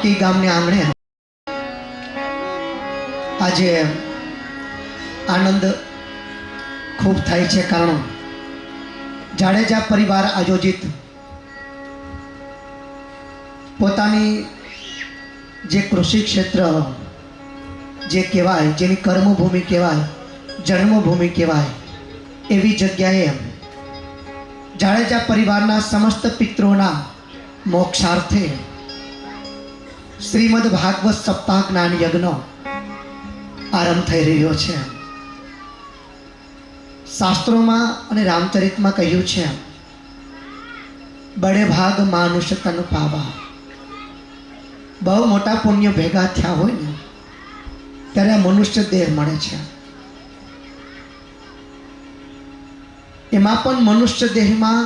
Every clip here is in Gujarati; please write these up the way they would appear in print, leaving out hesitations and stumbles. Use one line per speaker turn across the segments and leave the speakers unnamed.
રાવકી ગામને આંગણે આજે આનંદ ખૂબ થાય છે, કારણ જાડેજા પરિવાર આયોજિત પોતાની જે કૃષિ ક્ષેત્ર જે કહેવાય, જેની કર્મભૂમિ કહેવાય, જન્મભૂમિ કહેવાય, એવી જગ્યાએ જાડેજા પરિવારના સમસ્ત પિતૃઓના મોક્ષાર્થે શ્રીમદ ભાગવત સપ્તાહ જ્ઞાન યજ્ઞ આરંભ થઈ રહ્યો છે। શાસ્ત્રોમાં અને રામચરિતમાં કહ્યું છે, બડે ભાગ માનુષ તન પાવા। બહુ મોટા પુણ્ય ભેગા થયા હોય ને ત્યારે આ મનુષ્ય દેહ મળે છે। એમાં પણ મનુષ્ય દેહમાં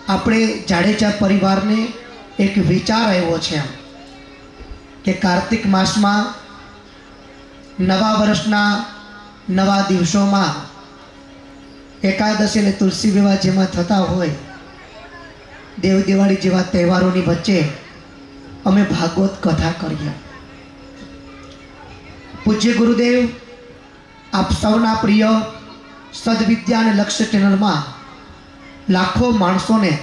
આપણે જાડેજા પરિવારને એક વિચાર આવ્યો છે કે કાર્તિક માસમાં નવા વર્ષના નવા દિવસોમાં એકાદશી અને તુલસી વિવાહ જેમાં થતા હોય, દેવ દિવાળી જેવા તહેવારોની વચ્ચે અમે ભાગવત કથા કરીએ। પૂજ્ય ગુરુદેવ આપ સૌના પ્રિય સદવિદ્યા અને લક્ષ્ય ચેનલમાં લાખો માણસોને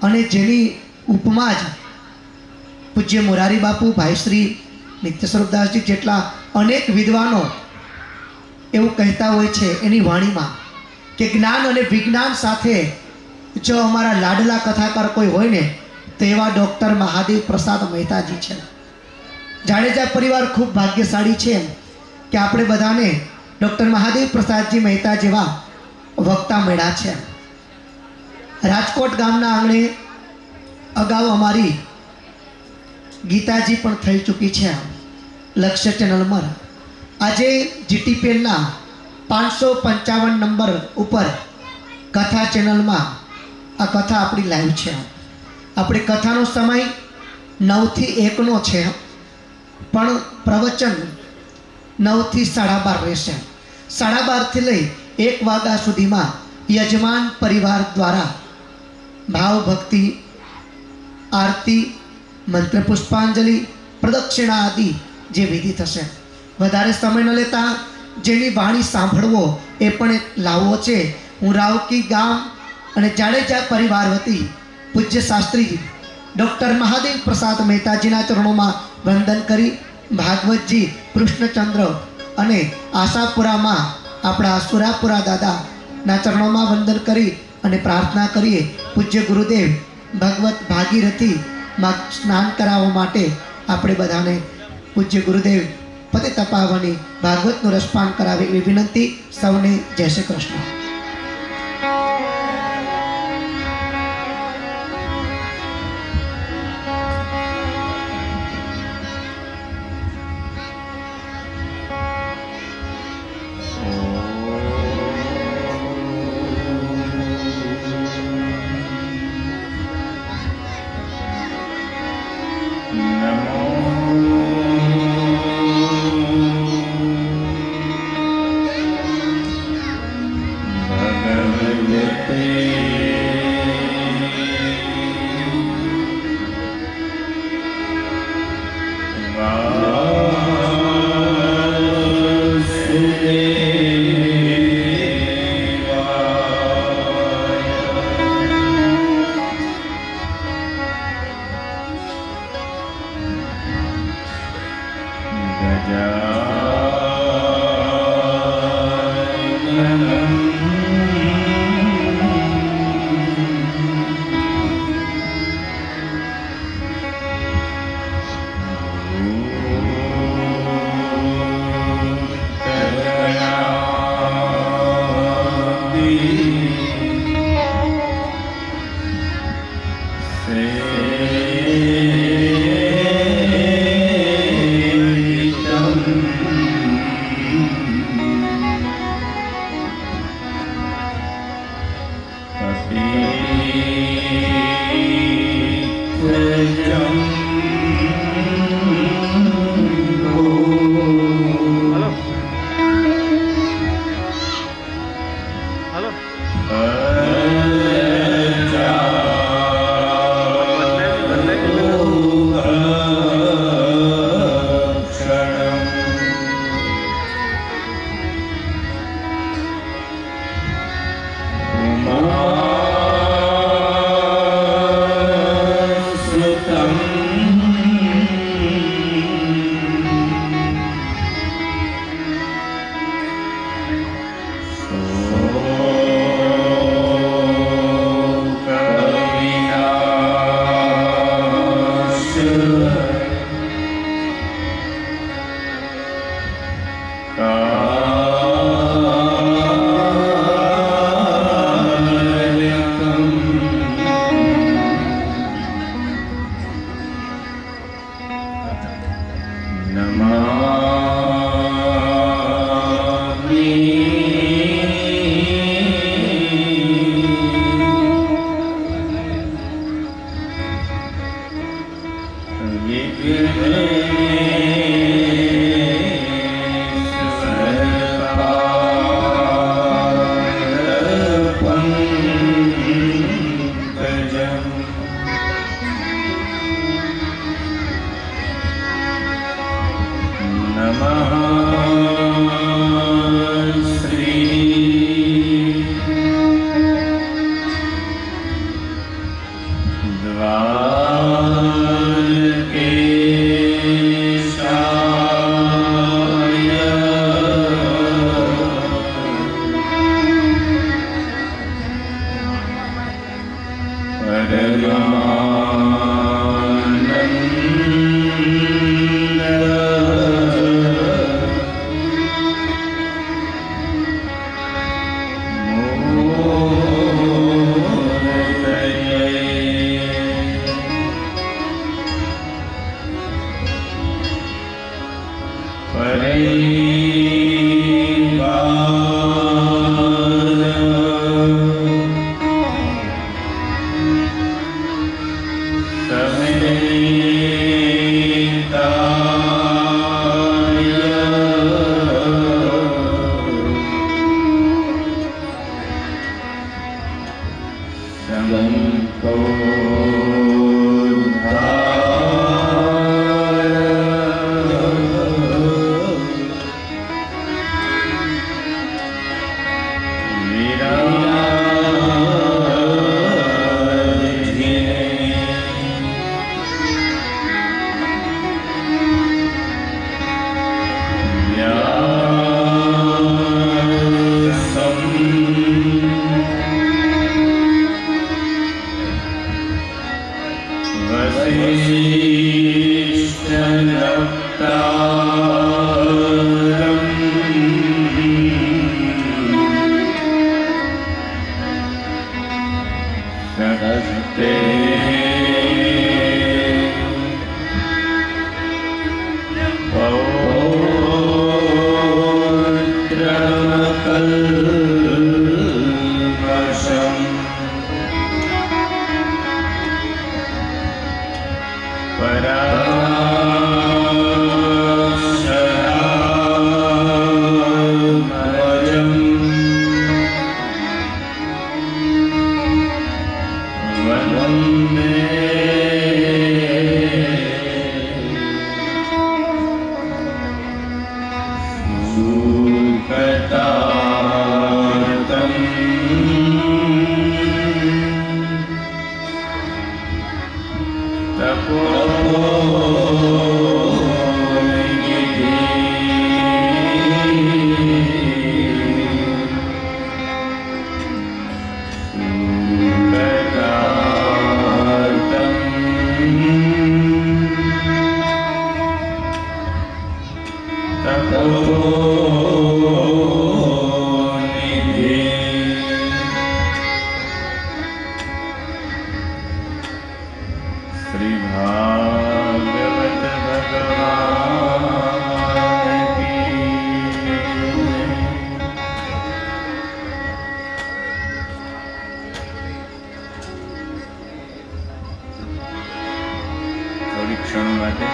અને જેની ઉપમા જ પૂજ્ય મોરારી બાપુ, ભાઈ શ્રી નિત્ય સ્વરૂપદાસજી જેટલા અનેક વિદ્વાનો એવું કહેતા હોય છે એની વાણીમાં કે જ્ઞાન અને વિજ્ઞાન સાથે જો અમારા લાડલા કથાકાર કોઈ હોય ને તો એવા ડૉક્ટર મહાદેવ પ્રસાદ મહેતાજી છે। જાડેજા પરિવાર ખૂબ ભાગ્યશાળી છે કે આપણે બધાને ડૉક્ટર મહાદેવ પ્રસાદજી મહેતા જેવા વક્તા મળ્યા છે। રાજકોટ ગામના આંગણે અગાઉ અમારી ગીતાજી પણ થઈ ચૂકી છે લક્ષ્ય ચેનલમાં। આજે જીટીપીએલના 555 નંબર ઉપર કથા ચેનલમાં આ કથા આપણી લાઈવ છે। આપણી કથાનો સમય 9 થી 1નો છે, પણ પ્રવચન 9 થી 12:30 રહેશે। 12:30થી લઈ 1 વાગ્યા સુધીમાં યજમાન પરિવાર દ્વારા ભાવ ભક્તિ, આરતી, મંત્ર પુષ્પાંજલિ, પ્રદક્ષિણા આદિ જે વિધિ થશે। વધારે સમય ન લેતા જેની વાણી સાંભળવો એ પણ એક લાવો છે। હું રાવકી ગામ અને જાડેજા પરિવાર વતી પૂજ્ય શાસ્ત્રી ડૉક્ટર મહાદેવ પ્રસાદ મહેતાજીના ચરણોમાં વંદન કરી ભાગવતજી કૃષ્ણચંદ્ર અને આશાપુરામાં આપણા સુરાપુરા દાદાના ચરણોમાં વંદન કરી અને પ્રાર્થના કરીએ પૂજ્ય ગુરુદેવ ભગવત ભાગીરથીમાં સ્નાન કરાવવા માટે આપણે બધાને પૂજ્ય ગુરુદેવ પતિ તપાવવાની ભાગવતનું રસપાન કરાવે એવી વિનંતી। સૌને જય શ્રી કૃષ્ણ।
Hey થોડી ક્ષણો માટે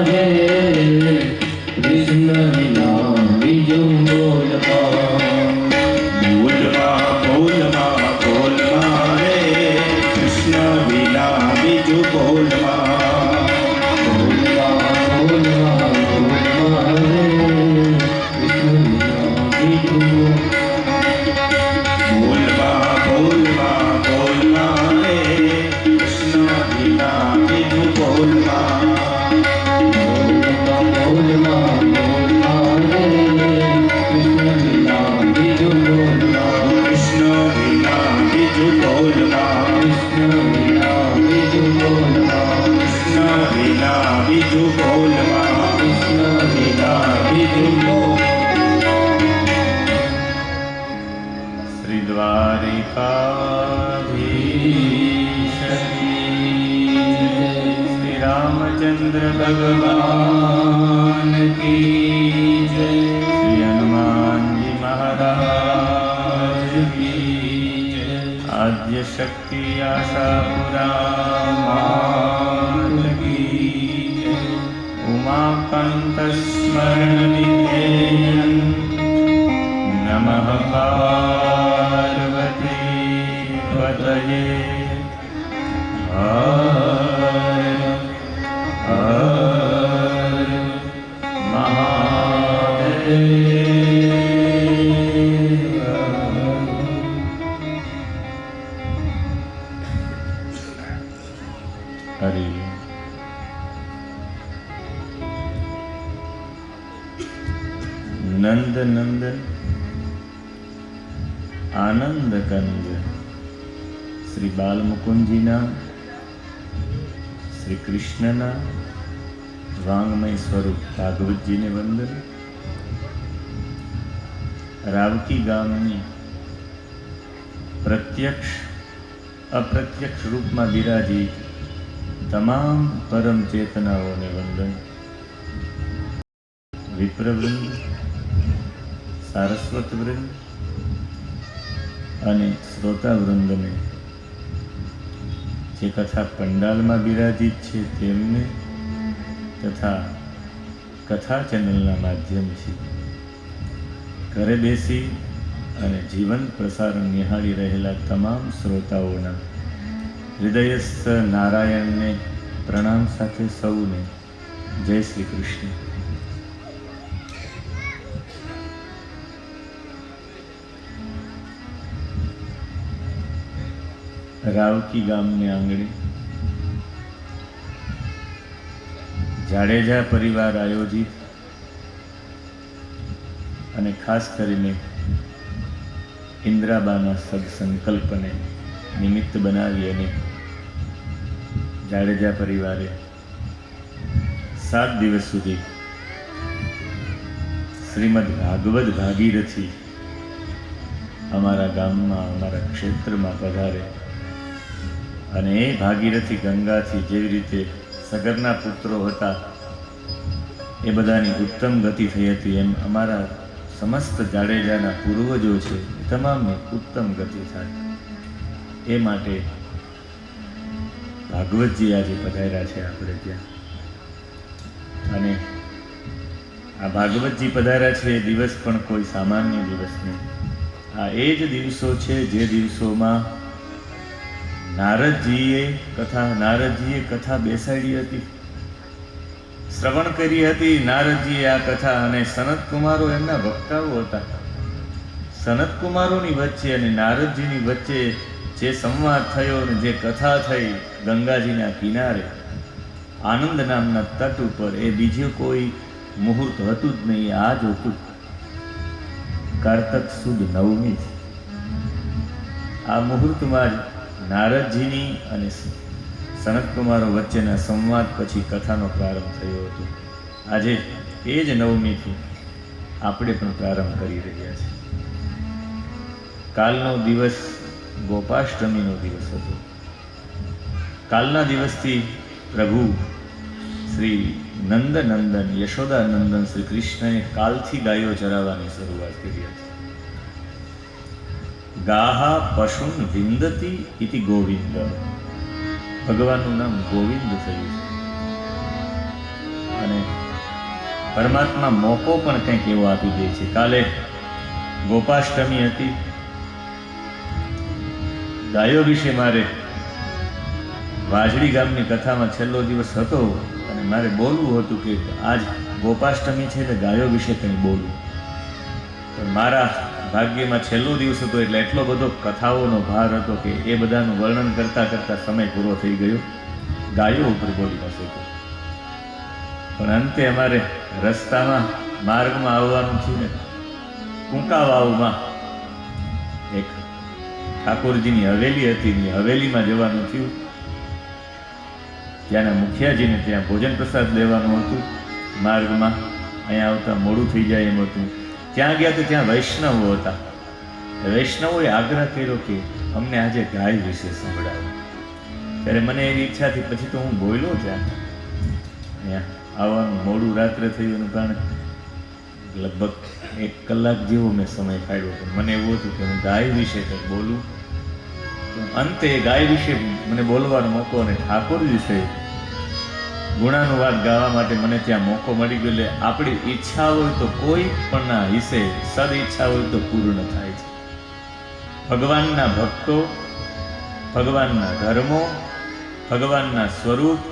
रे कृष्ण बिना बीजू बोलमा
बोलमा बोलमा बोलमा रे कृष्ण बिना बीजू बोलमा
बोलमा बोलमा बोलमा रे कृष्ण बिना बीजू
बोलमा बोलमा बोलमा रे कृष्ण बिना बीजू बोलमा
बोलमा बोलमा रे कृष्ण बिना बीजू बोलमा
कृष्ण बिना बीजू बोलमा
कृष्ण बिना बीजू बोलमा
कृष्ण बिना बीजू बोलमा
कृष्ण
बिना बीजू बोल श्री द्वारिकाधीश श्री रामचंद्र भगवान की जय श्री हनुमान जी महाराज की जय आद्य शक्ति आशापुरा मात की जय उमाकांत स्मरण विधेयन नमः पार्वती पतये हर हर महादेव। हरि नंद नंदन आनंद कंद श्री बालमुकुंदजीना श्री कृष्णना વાંગમય સ્વરૂપ ભાગવતજીને વંદન. રાવકી ગામની પ્રત્યક્ષ અપ્રત્યક્ષ રૂપમાં બિરાજી તમામ પરમ ચેતનાઓને વંદન. વિપ્રવૃંદ, સારસ્વત વૃંદ અને શ્રોતાવૃંદને જે કથા પંડાલમાં બિરાજિત છે તેમને તથા કથા ચેનલના માધ્યમથી ઘરે બેસી અને જીવંત પ્રસારણ નિહાળી રહેલા તમામ શ્રોતાઓના હૃદયસ્થ નારાયણને પ્રણામ સાથે સૌને જય શ્રી કૃષ્ણ. રાવકી ગામને આંગણે જાડેજા પરિવાર આયોજિત અને ખાસ કરીને ઇન્દ્રાબાના સદસંકલ્પને નિમિત્ત બનાવી અને જાડેજા પરિવારે 7 દિવસ સુધી શ્રીમદ ભાગવત ભાગીરથી અમારા ગામમાં અમારા ક્ષેત્રમાં પધારે અને એ ભાગીરથી ગંગાથી જેવી રીતે સગરના પુત્રો હતા એ બધાની ઉત્તમ ગતિ થઈ હતી, એમ અમારા સમસ્ત જાડેજાના પૂર્વજો છે એ તમામની ઉત્તમ ગતિ થાય એ માટે ભાગવતજી આજે પધાર્યા છે આપણે ત્યાં. અને આ ભાગવતજી પધાર્યા છે એ દિવસ પણ કોઈ સામાન્ય દિવસ નહીં. આ એ જ દિવસો છે જે દિવસોમાં નારદજીએ કથા બેસાડી હતી, શ્રવણ કરી હતી નારદજીએ આ કથા. અને સનત કુમારો એમના વક્તાઓ હતા. સનત કુમારોની વચ્ચે અને નારદજીની વચ્ચે જે સંવાદ થયો અને જે કથા થઈ ગંગાજીના કિનારે આનંદ નામના તટ ઉપર, એ બીજું કોઈ મુહૂર્ત હતું જ નહીં, આ જ હતું. કારતક સુદ નવમી. આ મુહૂર્તમાં જ નારદજીની અને સનતકુમારો વચ્ચેના સંવાદ પછી કથાનો પ્રારંભ થયો હતો. આજે એ જ નવમીથી આપણે પણ પ્રારંભ કરી રહ્યા છીએ. કાલનો દિવસ ગોપાષ્ટમીનો દિવસ હતો. કાલના દિવસથી પ્રભુ શ્રી નંદનંદન યશોદાનંદન શ્રી કૃષ્ણએ કાલથી ગાયો ચરાવવાની શરૂઆત કરી હતી. ગાહા પશુન વિંદતી ઇતિ ગોવિંદ. ભગવાનનું નામ ગોવિંદ થયું છે. પરમાત્મા મોકો પણ કંઈક એવો આપી દે છે. કાલે ગોપાષ્ટમી હતી. ગાયો વિશે મારે વાજડી ગામની કથામાં છેલ્લો દિવસ હતો અને મારે બોલવું હતું કે આજ ગોપાષ્ટમી છે એટલે ગાયો વિશે કંઈ બોલવું. પણ મારા ભાગ્યમાં છેલ્લો દિવસ હતો એટલે એટલો બધો કથાઓનો ભાર હતો કે એ બધાનું વર્ણન કરતાં કરતાં સમય પૂરો થઈ ગયો. ગાયો ઉપર બોલી ન શક્યો. પણ અંતે અમારે રસ્તામાં માર્ગમાં આવવાનું થયું ને કુંકા વાવમાં એક ઠાકોરજીની હવેલી હતી ને હવેલીમાં જવાનું થયું. ત્યાંના મુખિયાજીને ત્યાં ભોજન પ્રસાદ લેવાનું હતું. માર્ગમાં અહીંયા આવતા મોડું થઈ જાય એમ હતું. ત્યાં ગયા તો ત્યાં વૈષ્ણવો હતા. વૈષ્ણવોએ આગ્રહ કર્યો કે અમને આજે ગાય વિશે સંભળાવો. ત્યારે મને એવી ઈચ્છા થઈ, પછી તો હું બોલ્યો ત્યાં. અહીંયા આવવાનું મોડું રાત્રે થયું એનું કારણે લગભગ 1 કલાક જેવો મેં સમય કાઢ્યો. પણ મને એવું હતું કે હું ગાય વિશે કંઈક બોલું. અંતે ગાય વિશે મને બોલવાનો મોકો અને ઠાકોર વિશે ગુણાનુવાદ ગાવા માટે મને ત્યાં મોકો મળી ગયો. એટલે આપણી ઈચ્છા હોય તો કોઈ પણના હિસ્સે સદ ઈચ્છા હોય તો પૂર્ણ થાય છે. ભગવાનના ભક્તો, ભગવાનના ધર્મો, ભગવાનના સ્વરૂપ,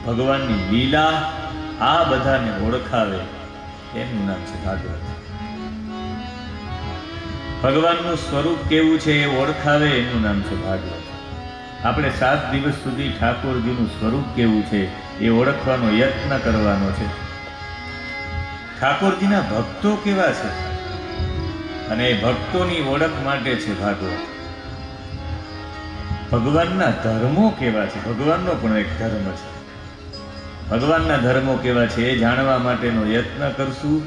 ભગવાનની લીલા, આ બધાને ઓળખાવે એનું નામ છે ભાગવત. ભગવાનનું સ્વરૂપ કેવું છે એ ઓળખાવે એનું નામ છે ભાગવત. આપણે 7 દિવસ સુધી ઠાકોરજીનું સ્વરૂપ કેવું છે એ ઓળખવાનો યત્ન કરવાનો છે. ઠાકોરજીના ભક્તો કેવા છે અને એ ભક્તોની ઓળખ માટે છે ભાગવત. ભગવાનના ધર્મો કેવા છે, ભગવાનનો પણ એક ધર્મ છે. ભગવાનના ધર્મો કેવા છે એ જાણવા માટેનો યત્ન કરશું,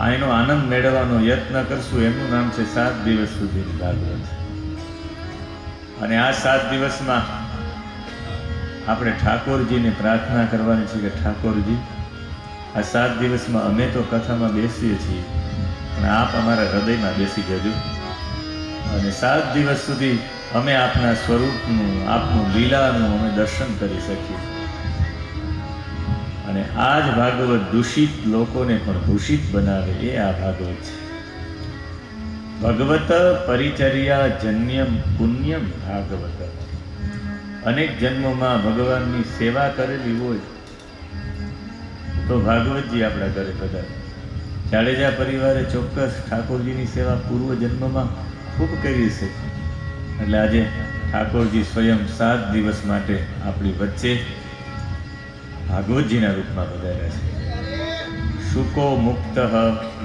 એનો આનંદ મેળવવાનો યત્ન કરશું. એનું નામ છે 7 દિવસ સુધીની ભાગવત. અને આ 7 દિવસમાં આપણે ઠાકોરજીને પ્રાર્થના કરવાની છે કે ઠાકોરજી, આ 7 દિવસમાં અમે તો કથામાં બેસીએ છીએ, પણ આપ અમારા હૃદયમાં બેસી જજો. અને 7 દિવસ સુધી અમે આપના સ્વરૂપનું, આપનું લીલાનું અમે દર્શન કરી શકીએ. અને આ જ ભાગવત દૂષિત લોકોને પણ ભૂષિત બનાવે એ આ ભાગવત છે. ભગવત પરિચર્યા જન્યમ પુણ્યમ ભાગવત. અનેક જન્મોમાં ભગવાનની સેવા કરેલી હોય તો ભાગવતજી આપણા ઘરે પધારે. જાડેજા પરિવારે ચોક્કસ ઠાકોરજીની સેવા પૂર્વ જન્મમાં ખૂબ કરી છે. એટલે આજે ઠાકોરજી સ્વયં 7 દિવસ માટે આપણી વચ્ચે ભાગવતજીના રૂપમાં પધાર્યા છે. શુકો મુક્ત,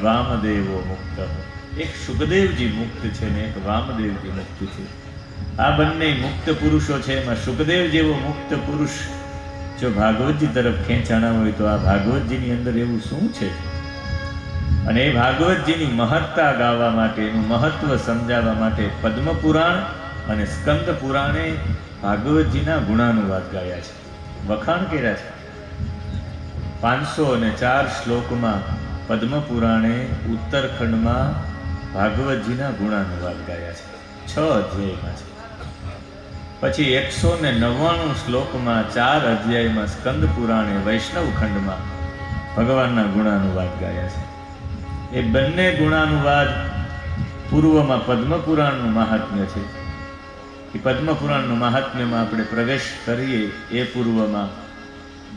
વામદેવો મુક્ત. એક સુખદેવજી મુક્ત છે ને એક વામદેવજી મુક્ત છે. આ બંને મુક્ત પુરુષો છે. એમાં સુખદેવ જેવો મુક્ત પુરુષ જો ભાગવતજી તરફ ખેંચાણા હોય તો આ ભાગવતજીની અંદર એવું શું છે? અને એ ભાગવતજીની મહત્તા ગાવા માટે, એનું મહત્વ સમજાવવા માટે પદ્મ પુરાણ અને સ્કંદ પુરાણે ભાગવતજીના ગુણાનુવાદ ગાયા છે, વખાણ કર્યા છે. 504 શ્લોકમાં પદ્મ પુરાણે ઉત્તરખંડમાં ભાગવતજીના ગુણાનુવાદ ગાયા છે. 6 અધ્યાયમાં છે. પછી 199 શ્લોકમાં 4 અધ્યાયમાં સ્કંદ પુરાણે વૈષ્ણવ ખંડમાં ભગવાનના ગુણાનુવાદ ગાયા છે. એ બંને ગુણાનુવાદ પૂર્વમાં પદ્મ પુરાણનું મહાત્મ્ય છે. એ પદ્મ પુરાણનું મહાત્મ્યમાં આપણે પ્રવેશ કરીએ એ પૂર્વમાં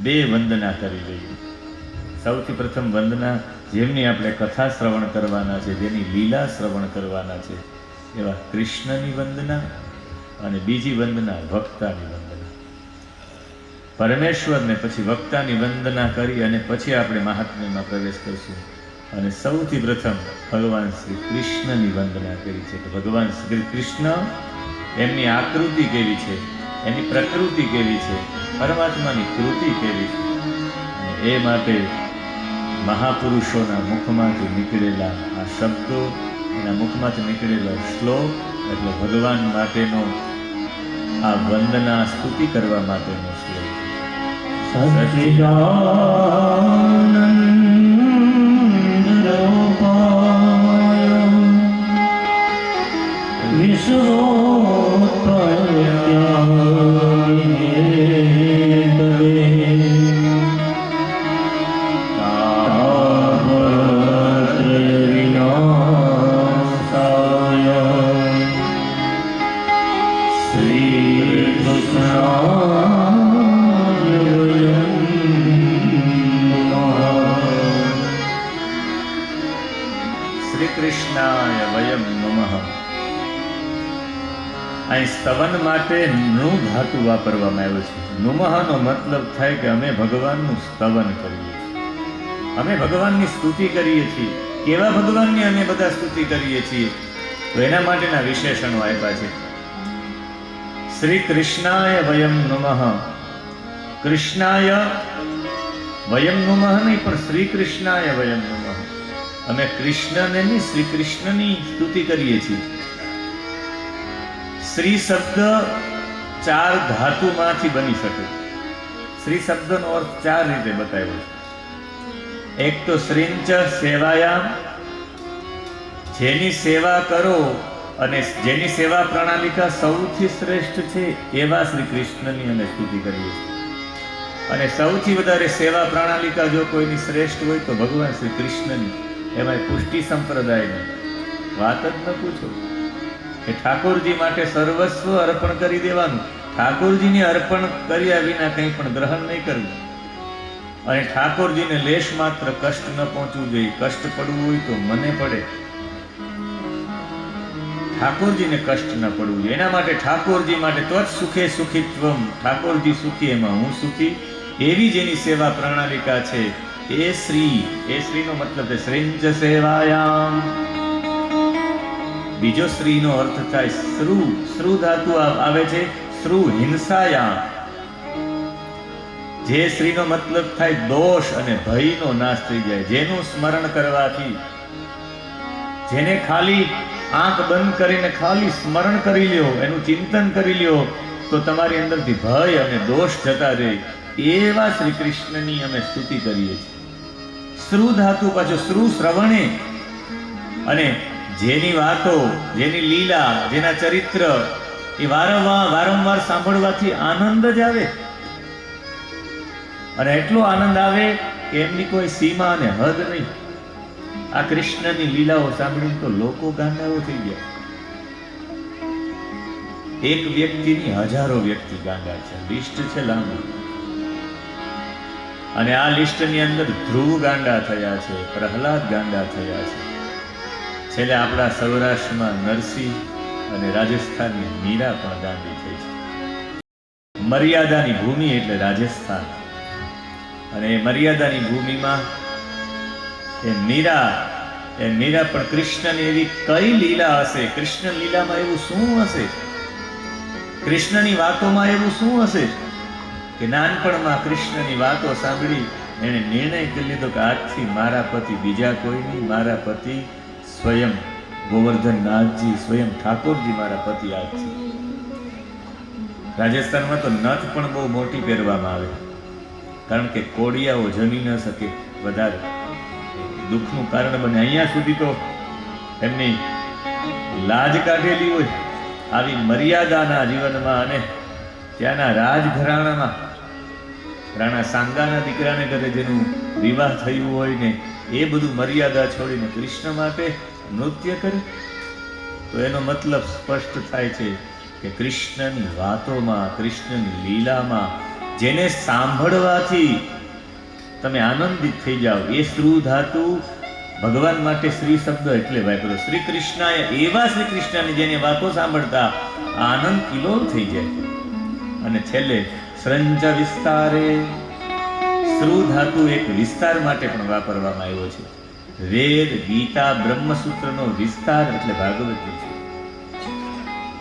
2 વંદના કરી લઈએ. સૌથી પ્રથમ વંદના જેમની આપણે કથા શ્રવણ કરવાના છે, જેની લીલા શ્રવણ કરવાના છે, એવા કૃષ્ણની વંદના. અને બીજી વંદના વક્તાની વંદના. પરમેશ્વરને પછી વક્તાની વંદના કરી અને પછી આપણે મહાત્મ્યમાં પ્રવેશ કરીશું. અને સૌથી પ્રથમ ભગવાન શ્રી કૃષ્ણની વંદના કરી છે કે ભગવાન શ્રી કૃષ્ણ, એમની આકૃતિ કેવી છે, એની પ્રકૃતિ કેવી છે, પરમાત્માની કૃતિ કેવી છે. અને એ માટે મહાપુરુષોના મુખમાંથી નીકળેલા આ શબ્દો, એના મુખમાંથી નીકળેલો શ્લોક એટલે ભગવાન માટેનો આ વંદના સ્તુતિ કરવા માટેનો શ્લોક.
સચ્ચિદાનંદ રૂપાય વિશ્વોત્પત્યાય
કૃષ્ણાય વયમ નમઃ. અહીં સ્તવન માટે નૃ ધાતુ વાપરવામાં આવ્યો છે. નુમઃનો મતલબ થાય કે અમે ભગવાનનું સ્તવન કરીએ છીએ, અમે ભગવાનની સ્તુતિ કરીએ છીએ. કેવા ભગવાનની અમે બધા સ્તુતિ કરીએ છીએ? તો એના માટેના વિશેષણો આપ્યા છે. શ્રી કૃષ્ણાય વયમ નમઃ. કૃષ્ણાય વયમ નમઃ નહીં, પણ શ્રી કૃષ્ણાય વયમ નમઃ. અમે કૃષ્ણને નહીં, શ્રી કૃષ્ણની સ્તુતિ કરીએ છીએ. શ્રી શબ્દ 4 ધાતુમાંથી બની શકે. શ્રી શબ્દનો અર્થ 4 રીતે બતાવ્યો છે. એક તો શ્રીંચ સેવાયામ, જેની સેવા કરો અને જેની સેવા પ્રણાલિકા સૌથી શ્રેષ્ઠ છે એવા શ્રી કૃષ્ણની અમે સ્તુતિ કરીએ છીએ. અને સૌથી વધારે સેવા પ્રણાલિકા જો કોઈની શ્રેષ્ઠ હોય તો ભગવાન શ્રી કૃષ્ણની. એમાં પુષ્ટિ સંપ્રદાયની વાત જ ન પૂછો કે ઠાકોરજી માટે સર્વસ્વ અર્પણ કરી દેવાનું. ઠાકોરજીને અર્પણ કર્યા વિના કંઈ પણ ગ્રહણ નહીં કરવું. અને ઠાકોરજીને લેશ માત્ર કષ્ટ ન પહોંચવું જોઈએ. કષ્ટ પડવું હોય તો મને પડે, ઠાકોરજીને કષ્ટ ન પડવું જોઈએ. એના માટે ઠાકોરજી માટે તો જ સુખે સુખીત્વમ, ઠાકોરજી સુખી એમાં હું સુખી, એવી જેની સેવા પ્રણાલિકા છે એ શ્રી. એ શ્રીનો મતલબ છે શ્રીંચ સેવાયામ. બીજો શ્રીનો અર્થ થાય શ્રુ. શ્રુ ધાતુ આવે છે શ્રુ હિંસાયામ. જે શ્રીનો મતલબ થાય દોષ અને ભયનો નાશ થઈ જાય. જેનું સ્મરણ કરવાથી, જેને ખાલી આંખ બંધ કરીને ખાલી સ્મરણ કરી લ્યો, એનું ચિંતન કરી લ્યો તો તમારી અંદરથી ભય અને દોષ જતા રહે. એવા શ્રી કૃષ્ણની અમે સ્તુતિ કરીએ છીએ. શ્રુ ધાતુ પાછો શ્રુ શ્રવણે. અને જેની વાતો, જેની લીલા, જેના ચરિત્ર એ વારંવાર સાંભળવાથી આનંદ જ આવે. અને એટલો આનંદ આવે કે એમની કોઈ સીમા અને હદ નહીં. આ કૃષ્ણની લીલાઓ સાંભળીને તો લોકો ગાંડાઓ થઈ ગયા. એક વ્યક્તિની હજારો વ્યક્તિ ગાંડા છે. લિસ્ટ છે લાંબી. અને આ લિસ્ટની અંદર ધ્રુવ ગાંડા થયા છે, પ્રહલાદ ગાંડા થયા છે. છેલ્લે આપણા સૌરાષ્ટ્રમાં નરસિંહ અને રાજસ્થાનની મીરા પણ ગાંડી થઈ છે. મર્યાદાની ભૂમિ એટલે રાજસ્થાન. અને એ મર્યાદાની ભૂમિમાં એ મીરા પણ કૃષ્ણની એવી કઈ લીલા હશે, કૃષ્ણ લીલામાં એવું શું હશે, કૃષ્ણની વાતોમાં એવું શું હશે કે નાનપણમાં કૃષ્ણની વાતો સાંભળી એણે નિર્ણય કરી લીધો કે આજથી મારા પતિ બીજા કોઈ નહીં, મારા પતિ સ્વયં ગોવર્ધનનાથજી, સ્વયં ઠાકોરજી મારા પતિ આજથી. રાજસ્થાનમાં તો નથ પણ બહુ મોટી પહેરવામાં આવે, કારણ કે કોડિયાઓ જમી ન શકે, વધારે દુઃખનું કારણ બને. અહીંયા સુધી તો એમની લાજ કાઢેલી હોય આવી મર્યાદાના જીવનમાં. અને ત્યાંના રાજઘરાણામાં રાણા સાંગાના દીકરાને ઘરે જેનું વિવાહ થયું હોય ને એ બધું મર્યાદા છોડીને કૃષ્ણ માટે નૃત્ય કરે તો એનો મતલબ સ્પષ્ટ થાય છે કે કૃષ્ણની વાતોમાં, કૃષ્ણની લીલામાં જેને સાંભળવાથી તમે આનંદિત થઈ જાઓ, એ શ્રુ ધાતુ ભગવાન માટે શ્રી શબ્દ એટલે વાપર્યો. શ્રી કૃષ્ણાય, એવા શ્રી કૃષ્ણની જેની વાતો સાંભળતા આનંદ કિલોલ થઈ જાય. અને છેલ્લે સ્રંજ વિસ્તારે. શ્રુ ધાતુ એક વિસ્તાર માટે પણ વાપરવામાં આવ્યો છે. વેદ, ગીતા, બ્રહ્મસૂત્રનો વિસ્તાર એટલે ભાગવત છે,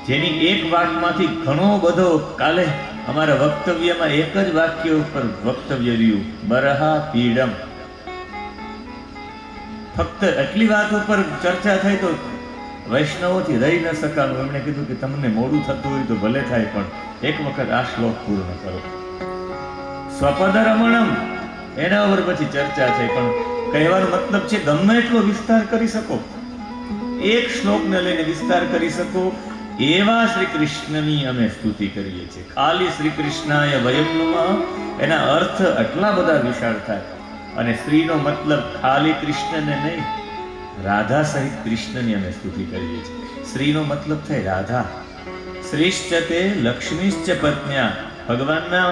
જેની એક વાતમાંથી ઘણો બધો. કાલે અમારા વક્તવ્યમાં એક જ વાક્ય ઉપર વક્તવ્ય રહ્યું, બરહા પીડમ. ફક્ત એટલી વાત ઉપર ચર્ચા થઈ તો વૈષ્ણવોથી રહી ન શકાનું. એમણે કીધું કે તમને મોડું થતું હોય તો ભલે થાય, પણ એક વખત આ શ્લોક પૂર્ણ કરો. સ્વપદ રમણમ, એના ઉપર પછી ચર્ચા થઈ. પણ કહેવાનો મતલબ છે ગમે એટલો વિસ્તાર કરી શકો, એક શ્લોકને લઈને વિસ્તાર કરી શકો, એવા શ્રી કૃષ્ણની અમે સ્તુતિ કરીએ છીએ. ખાલી શ્રી કૃષ્ણાય વયમ નમઃ, એના અર્થ આટલા બધા વિશાળ થાય. અને શ્રીનો મતલબ ખાલી કૃષ્ણને નહીં, રાધા સહિત કૃષ્ણની અમે સ્તુતિ કરીએ છીએ. શ્રીનો મતલબ થાય રાધા. શ્રીશ્ચ તે લક્ષ્મીશ્ચ પત્ન્યા. ભગવાનના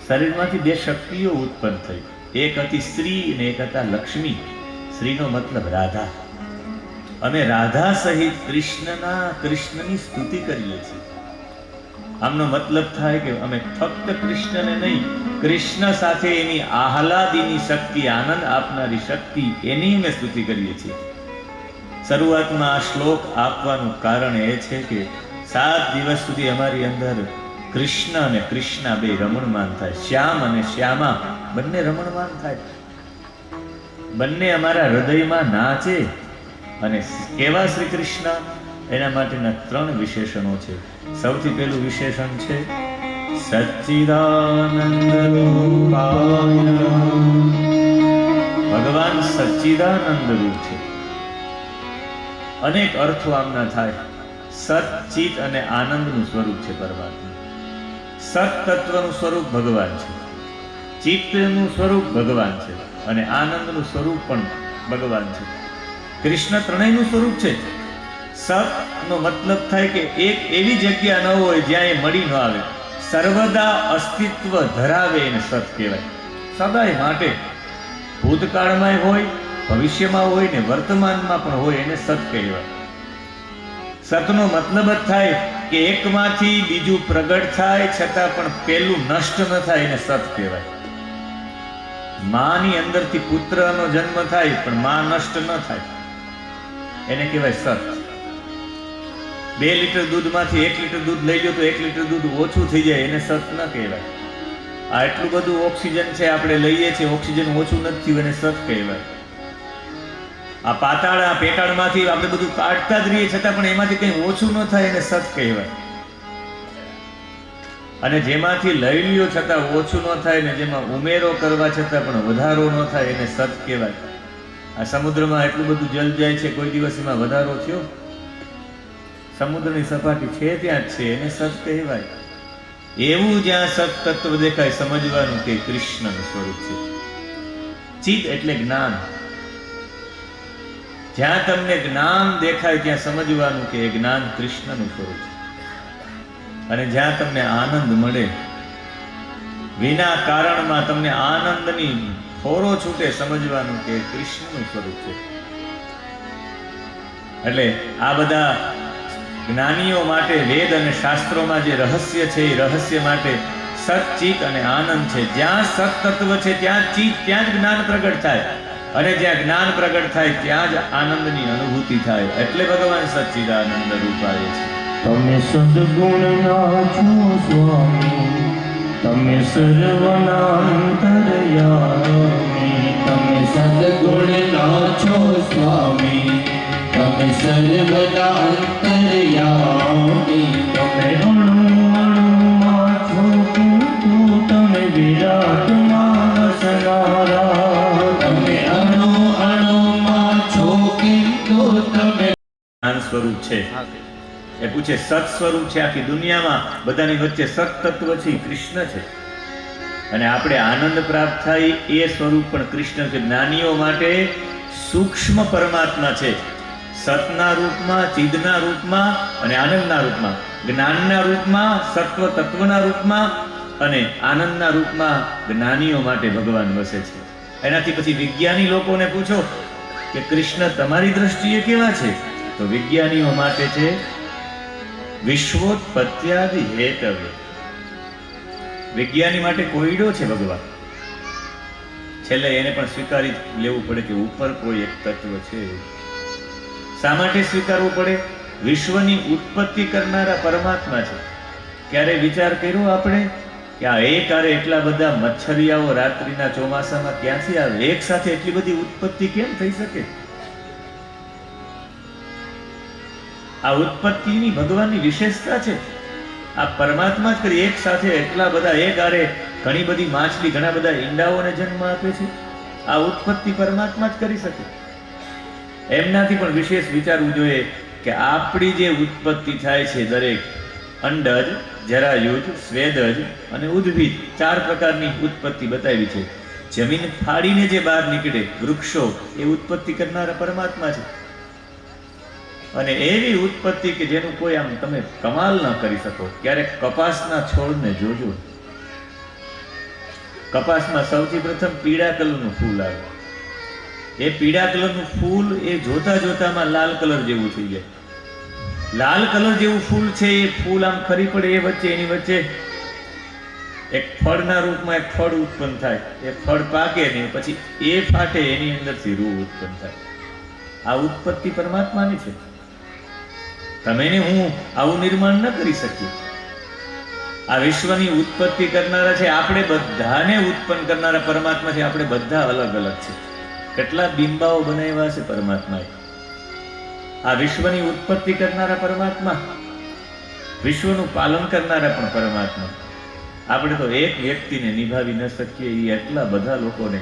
શરીરમાંથી બે શક્તિઓ ઉત્પન્ન થઈ, એક હતી શ્રી અને એક હતા લક્ષ્મી. શ્રીનો મતલબ રાધા. અમે રાધા સહિત કૃષ્ણની સ્તુતિ કરીએ છીએ. આમનો મતલબ થાય કે અમે ફક્ત કૃષ્ણને નહીં, કૃષ્ણ સાથે એની આહલાદીની શક્તિ, આનંદ આપનારી શક્તિ, એની અમે સ્તુતિ કરીએ છીએ. શરૂઆતમાં આ શ્લોક આપવાનું કારણ એ છે કે 7 દિવસ સુધી અમારી અંદર કૃષ્ણ અને કૃષ્ણા બે રમણમાન થાય, શ્યામ અને શ્યામા બંને રમણમાન થાય, બંને અમારા હૃદયમાં નાચે. અને કેવા શ્રી કૃષ્ણ, એના માટેના 3 વિશેષણો છે. સૌથી પહેલું વિશેષણ છે સચ્ચિદાનંદ રૂપાય. ભગવાન સચ્ચિદાનંદ રૂપ છે. અનેક અર્થો આમના થાય. સત, ચિત અને આનંદનું સ્વરૂપ છે પરમાત્મા. સત તત્વનું સ્વરૂપ ભગવાન છે, ચિત્તનું સ્વરૂપ ભગવાન છે અને આનંદનું સ્વરૂપ પણ ભગવાન છે. કૃષ્ણ ત્રણેયનું સ્વરૂપ છે. સત નો મતલબ થાય કે એક એવી જગ્યા ન હોય જ્યાં એ મળી ન આવે, સર્વદા અસ્તિત્વ ધરાવે એને સત કહેવાય. સદાય માટે ભૂતકાળમાં હોય, ભવિષ્યમાં હોય ને વર્તમાનમાં પણ હોય, એને સત કહેવાય. સતનો મતલબ જ થાય કે એકમાંથી બીજું પ્રગટ થાય છતાં પણ પેલું નષ્ટ ન થાય, એને સત કહેવાય. માની અંદરથી પુત્રનો જન્મ થાય પણ માં નષ્ટ ન થાય, એને કહેવાય સત. 2 લીટર દૂધમાંથી 1 લીટર દૂધ લઈ લો તો 1 લીટર દૂધ ઓછું થઈ જાય, એને સત ન કહેવાય. આ એટલું બધું ઓક્સિજન છે આપણે લઈએ છીએ, ઓક્સિજન ઓછું નથી થયું, એને સત કહેવાય. આ પેટાળમાંથી આપણે બધું કાઢતા જ રહીએ છતાં પણ એમાંથી કંઈ ઓછું ન થાય, એને સત કહેવાય. અને જેમાંથી લઈ લ્યો છતાં ઓછું ન થાય ને જેમાં ઉમેરો કરવા છતાં પણ વધારો ન થાય, એને સત કહેવાય. આ સમુદ્રમાં એટલું બધું જલ જાય છે, કોઈ દિવસ એમાં વધારો થયો? સમુદ્રની સપાટી છે ત્યાં જ છે, એને સત કહેવાય. એવું જ્યાં સત તત્વ દેખાય સમજવાનું કે કૃષ્ણનું સ્વરૂપ છે. ચિત્ત એટલે જ્ઞાન. જ્યાં તમને જ્ઞાન દેખાય ત્યાં સમજવાનું કે એ જ્ઞાન કૃષ્ણનું સ્વરૂપ છે. અને જ્યાં તમને આનંદ મળે, વિના કારણમાં તમને આનંદની ફોરો છૂટે, સમજવાનું કે કૃષ્ણનું સ્વરૂપ છે. એટલે આ બધા જ્ઞાનીઓ માટે વેદ અને શાસ્ત્રોમાં જે રહસ્ય છે એ રહસ્ય માટે સત, ચિત અને આનંદ છે. જ્યાં સત તત્વ છે ત્યાં ચિત, ત્યાં જ જ્ઞાન પ્રગટ થાય, અને જ્યાં જ્ઞાન પ્રગટ થાય ત્યાં જ આનંદની અનુભૂતિ થાય. એટલે ભગવાન સચ્ચિદાનંદ રૂપાય છે.
તમે સદગુણના છો સ્વામી, તમે સર્વના અંતર્યામી. તમે સદગુણના છો સ્વામી, તમે સર્વના અંતર્યામી. તમે અણુમાં છો કિંતુ તમે વિરાટમાં વસનારા. તમે અણુમાં છો કિંતુ તમે
જ્ઞાન સ્વરૂપ છે. એ પૂછે સત સ્વરૂપ છે આખી દુનિયામાં, બધાની વચ્ચે સત તત્વ છે, કૃષ્ણ છે. અને આપણે આનંદ પ્રાપ્ત થાય એ સ્વરૂપ પણ કૃષ્ણ છે. જ્ઞાનીઓ માટે સૂક્ષ્મ પરમાત્મા છે, સતના રૂપમાં, ચિદના રૂપમાં અને આનંદના રૂપમાં. જ્ઞાનના રૂપમાં, સત્વ તત્વના રૂપમાં અને આનંદના રૂપમાં જ્ઞાનીઓ માટે ભગવાન વસે છે. એનાથી પછી વિજ્ઞાની લોકોને પૂછો કે કૃષ્ણ તમારી દ્રષ્ટિએ કેવા છે, તો વિજ્ઞાનીઓ માટે છે વિશ્વોત્પત્યાદિ હેતવ્ય. વિજ્ઞાની માટે કોયડો છે ભગવાન. છેલ્લે એને પણ સ્વીકારી લેવું પડે કે ઉપર કોઈ એક તત્વ છે. શા માટે સ્વીકારવું પડે? વિશ્વની ઉત્પત્તિ કરનારા પરમાત્મા છે. ક્યારે વિચાર કર્યો આપણે કે આ એકારે એટલા બધા મચ્છરિયાઓ રાત્રિના ચોમાસામાં ક્યાંથી આવે? એક સાથે એટલી બધી ઉત્પત્તિ કેમ થઈ શકે? આ ઉત્પત્તિની ભગવાનની વિશેષતા છે. આ પરમાત્મા જ કરી એક સાથે એટલા બધા, એક આરે ઘણી બધી માછલી, ઘણા બધા ઈંડાઓને જન્મ આપે છે. આ ઉત્પત્તિ પરમાત્મા જ કરી શકે. એમનાથી પણ વિશેષ વિચારવું જોઈએ કે આપણી જે ઉત્પત્તિ થાય છે, દરેક અંડજ, જરાયુજ, સ્વેદજ અને ઉદ્ભિદ 4 પ્રકારની ઉત્પત્તિ બતાવી છે. જમીન ફાડીને જે બહાર નીકળે વૃક્ષો, એ ઉત્પત્તિ કરનારા પરમાત્મા છે. અને એવી ઉત્પત્તિ કે જેનું કોઈ આમ તમે કમાલ ન કરી શકો. ક્યારેક કપાસના છોડને જોજો. કપાસમાં સૌથી પ્રથમ પીળા કલરનું ફૂલ આવે, એ પીળા કલરનું ફૂલ એ જોતા જોતામાં લાલ કલર જેવું થઈ જાય. લાલ કલર જેવું ફૂલ છે, એ ફૂલ આમ ખરી પડે એ વચ્ચે એની વચ્ચે એક ફળના રૂપમાં એક ફળ ઉત્પન્ન થાય. એ ફળ પાકે ને પછી એ ફાટે, એની અંદરથી રૂ ઉત્પન્ન થાય. આ ઉત્પત્તિ પરમાત્માની છે. તમે ને હું આવું નિર્માણ ન કરી શકીએ. આ વિશ્વની ઉત્પત્તિ કરનારા છે, આપણે બધાને ઉત્પન્ન કરનારા પરમાત્મા છે. આપણે બધા અલગ અલગ છે. કેટલા બિંબાઓ બનાવ્યા છે પરમાત્માએ. આ વિશ્વની ઉત્પત્તિ કરનારા પરમાત્મા, વિશ્વનું પાલન કરનારા પણ પરમાત્મા. આપણે તો એક વ્યક્તિને નિભાવી ન શકીએ, એ એટલા બધા લોકોને.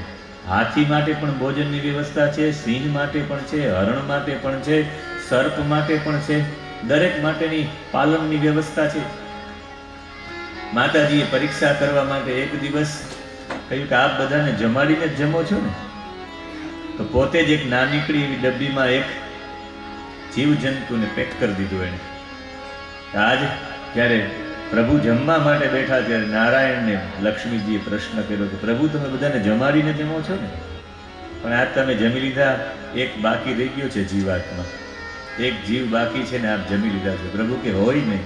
હાથી માટે પણ ભોજનની વ્યવસ્થા છે, સિંહ માટે પણ છે, હરણ માટે પણ છે, સર્પ માટે પણ છે. દરેક માટેની પાલનની વ્યવસ્થા છે. માતાજીએ પરીક્ષા કરવા માટે એક દિવસ કહ્યું કે આપ બધાને જમાડીને જ જમો છો ને, તો પોતે જ એક નાનીકડી એવી ડબ્બીમાં એક જીવજંતુને પેક કરી દીધું એને. આજ જ્યારે પ્રભુ જમવા માટે બેઠા ત્યારે નારાયણને લક્ષ્મીજીએ પ્રશ્ન કર્યો કે પ્રભુ તમે બધાને જમાડીને જમો છો ને, પણ આજ તમે જમી લીધા, એક બાકી રહી ગયો છે જીવાત્મા, એક જીવ બાકી છે ને આપ જમી લીધા છે. પ્રભુ કે હોય નહીં,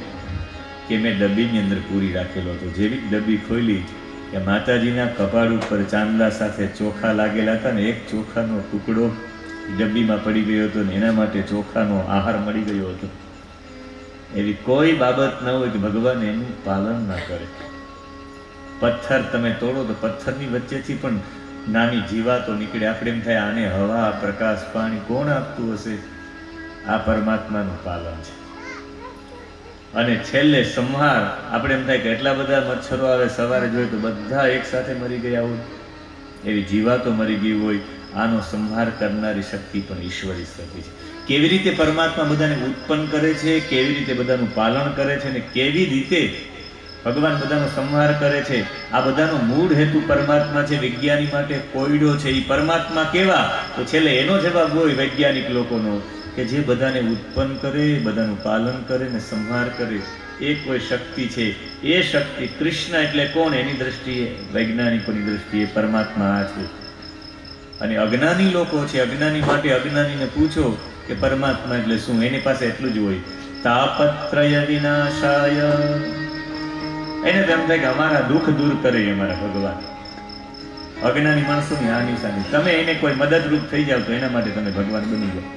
કે મેં ડબ્બીની અંદર પૂરી રાખેલો હતો. જેવી ડબ્બી ખોલી કે માતાજીના કપાળ ઉપર ચાંદલા સાથે ચોખા લાગેલા હતા ને એક ચોખાનો ટુકડો ડબ્બીમાં પડી ગયો હતો ને એના માટે ચોખાનો આહાર મળી ગયો હતો. એવી કોઈ બાબત ન હોય કે ભગવાન એનું પાલન ના કરે. પથ્થર તમે તોડો તો પથ્થરની વચ્ચેથી પણ નાની જીવાતો નીકળે. આપણે એમ થાય આને હવા, પ્રકાશ, પાણી કોણ આપતું હશે? આ પરમાત્માનું પાલન છે. અને છેલ્લે સંહાર. આપણે એમ થાય કે એટલા બધા મચ્છરો આવે, સવારે જોઈએ તો બધા એક સાથે મરી ગયા હોય, એવી જીવાતો મરી ગઈ હોય. આનો સંહાર કરનારી શક્તિ પણ ઈશ્વરી શક્તિ છે. કેવી રીતે પરમાત્મા બધાને ઉત્પન્ન કરે છે, કેવી રીતે બધાનું પાલન કરે છે, ને કેવી રીતે ભગવાન બધાનો સંહાર કરે છે, આ બધાનો મૂળ હેતુ પરમાત્મા છે. વિજ્ઞાની માટે કોયડો છે, એ પરમાત્મા કેવા? તો છેલ્લે એનો જવાબ હોય વૈજ્ઞાનિક લોકોનો કે જે બધાને ઉત્પન્ન કરે, બધાનું પાલન કરે ને સંહાર કરે, એ કોઈ શક્તિ છે. એ શક્તિ કૃષ્ણ એટલે કોણ? એની દ્રષ્ટિએ, વૈજ્ઞાનિકોની દ્રષ્ટિએ પરમાત્મા આ છે. અને અજ્ઞાની લોકો છે, અજ્ઞાની માટે અજ્ઞાનીને પૂછો કે પરમાત્મા એટલે શું, એની પાસે એટલું જ હોય, તાપત્રય વિનાશાય. એને તો એમ થાય કે અમારા દુઃખ દૂર કરે અમારા ભગવાન. અજ્ઞાની માણસોની આ નિશાની. તમે એને કોઈ મદદરૂપ થઈ જાવ તો એના માટે તમે ભગવાન બની જાઓ.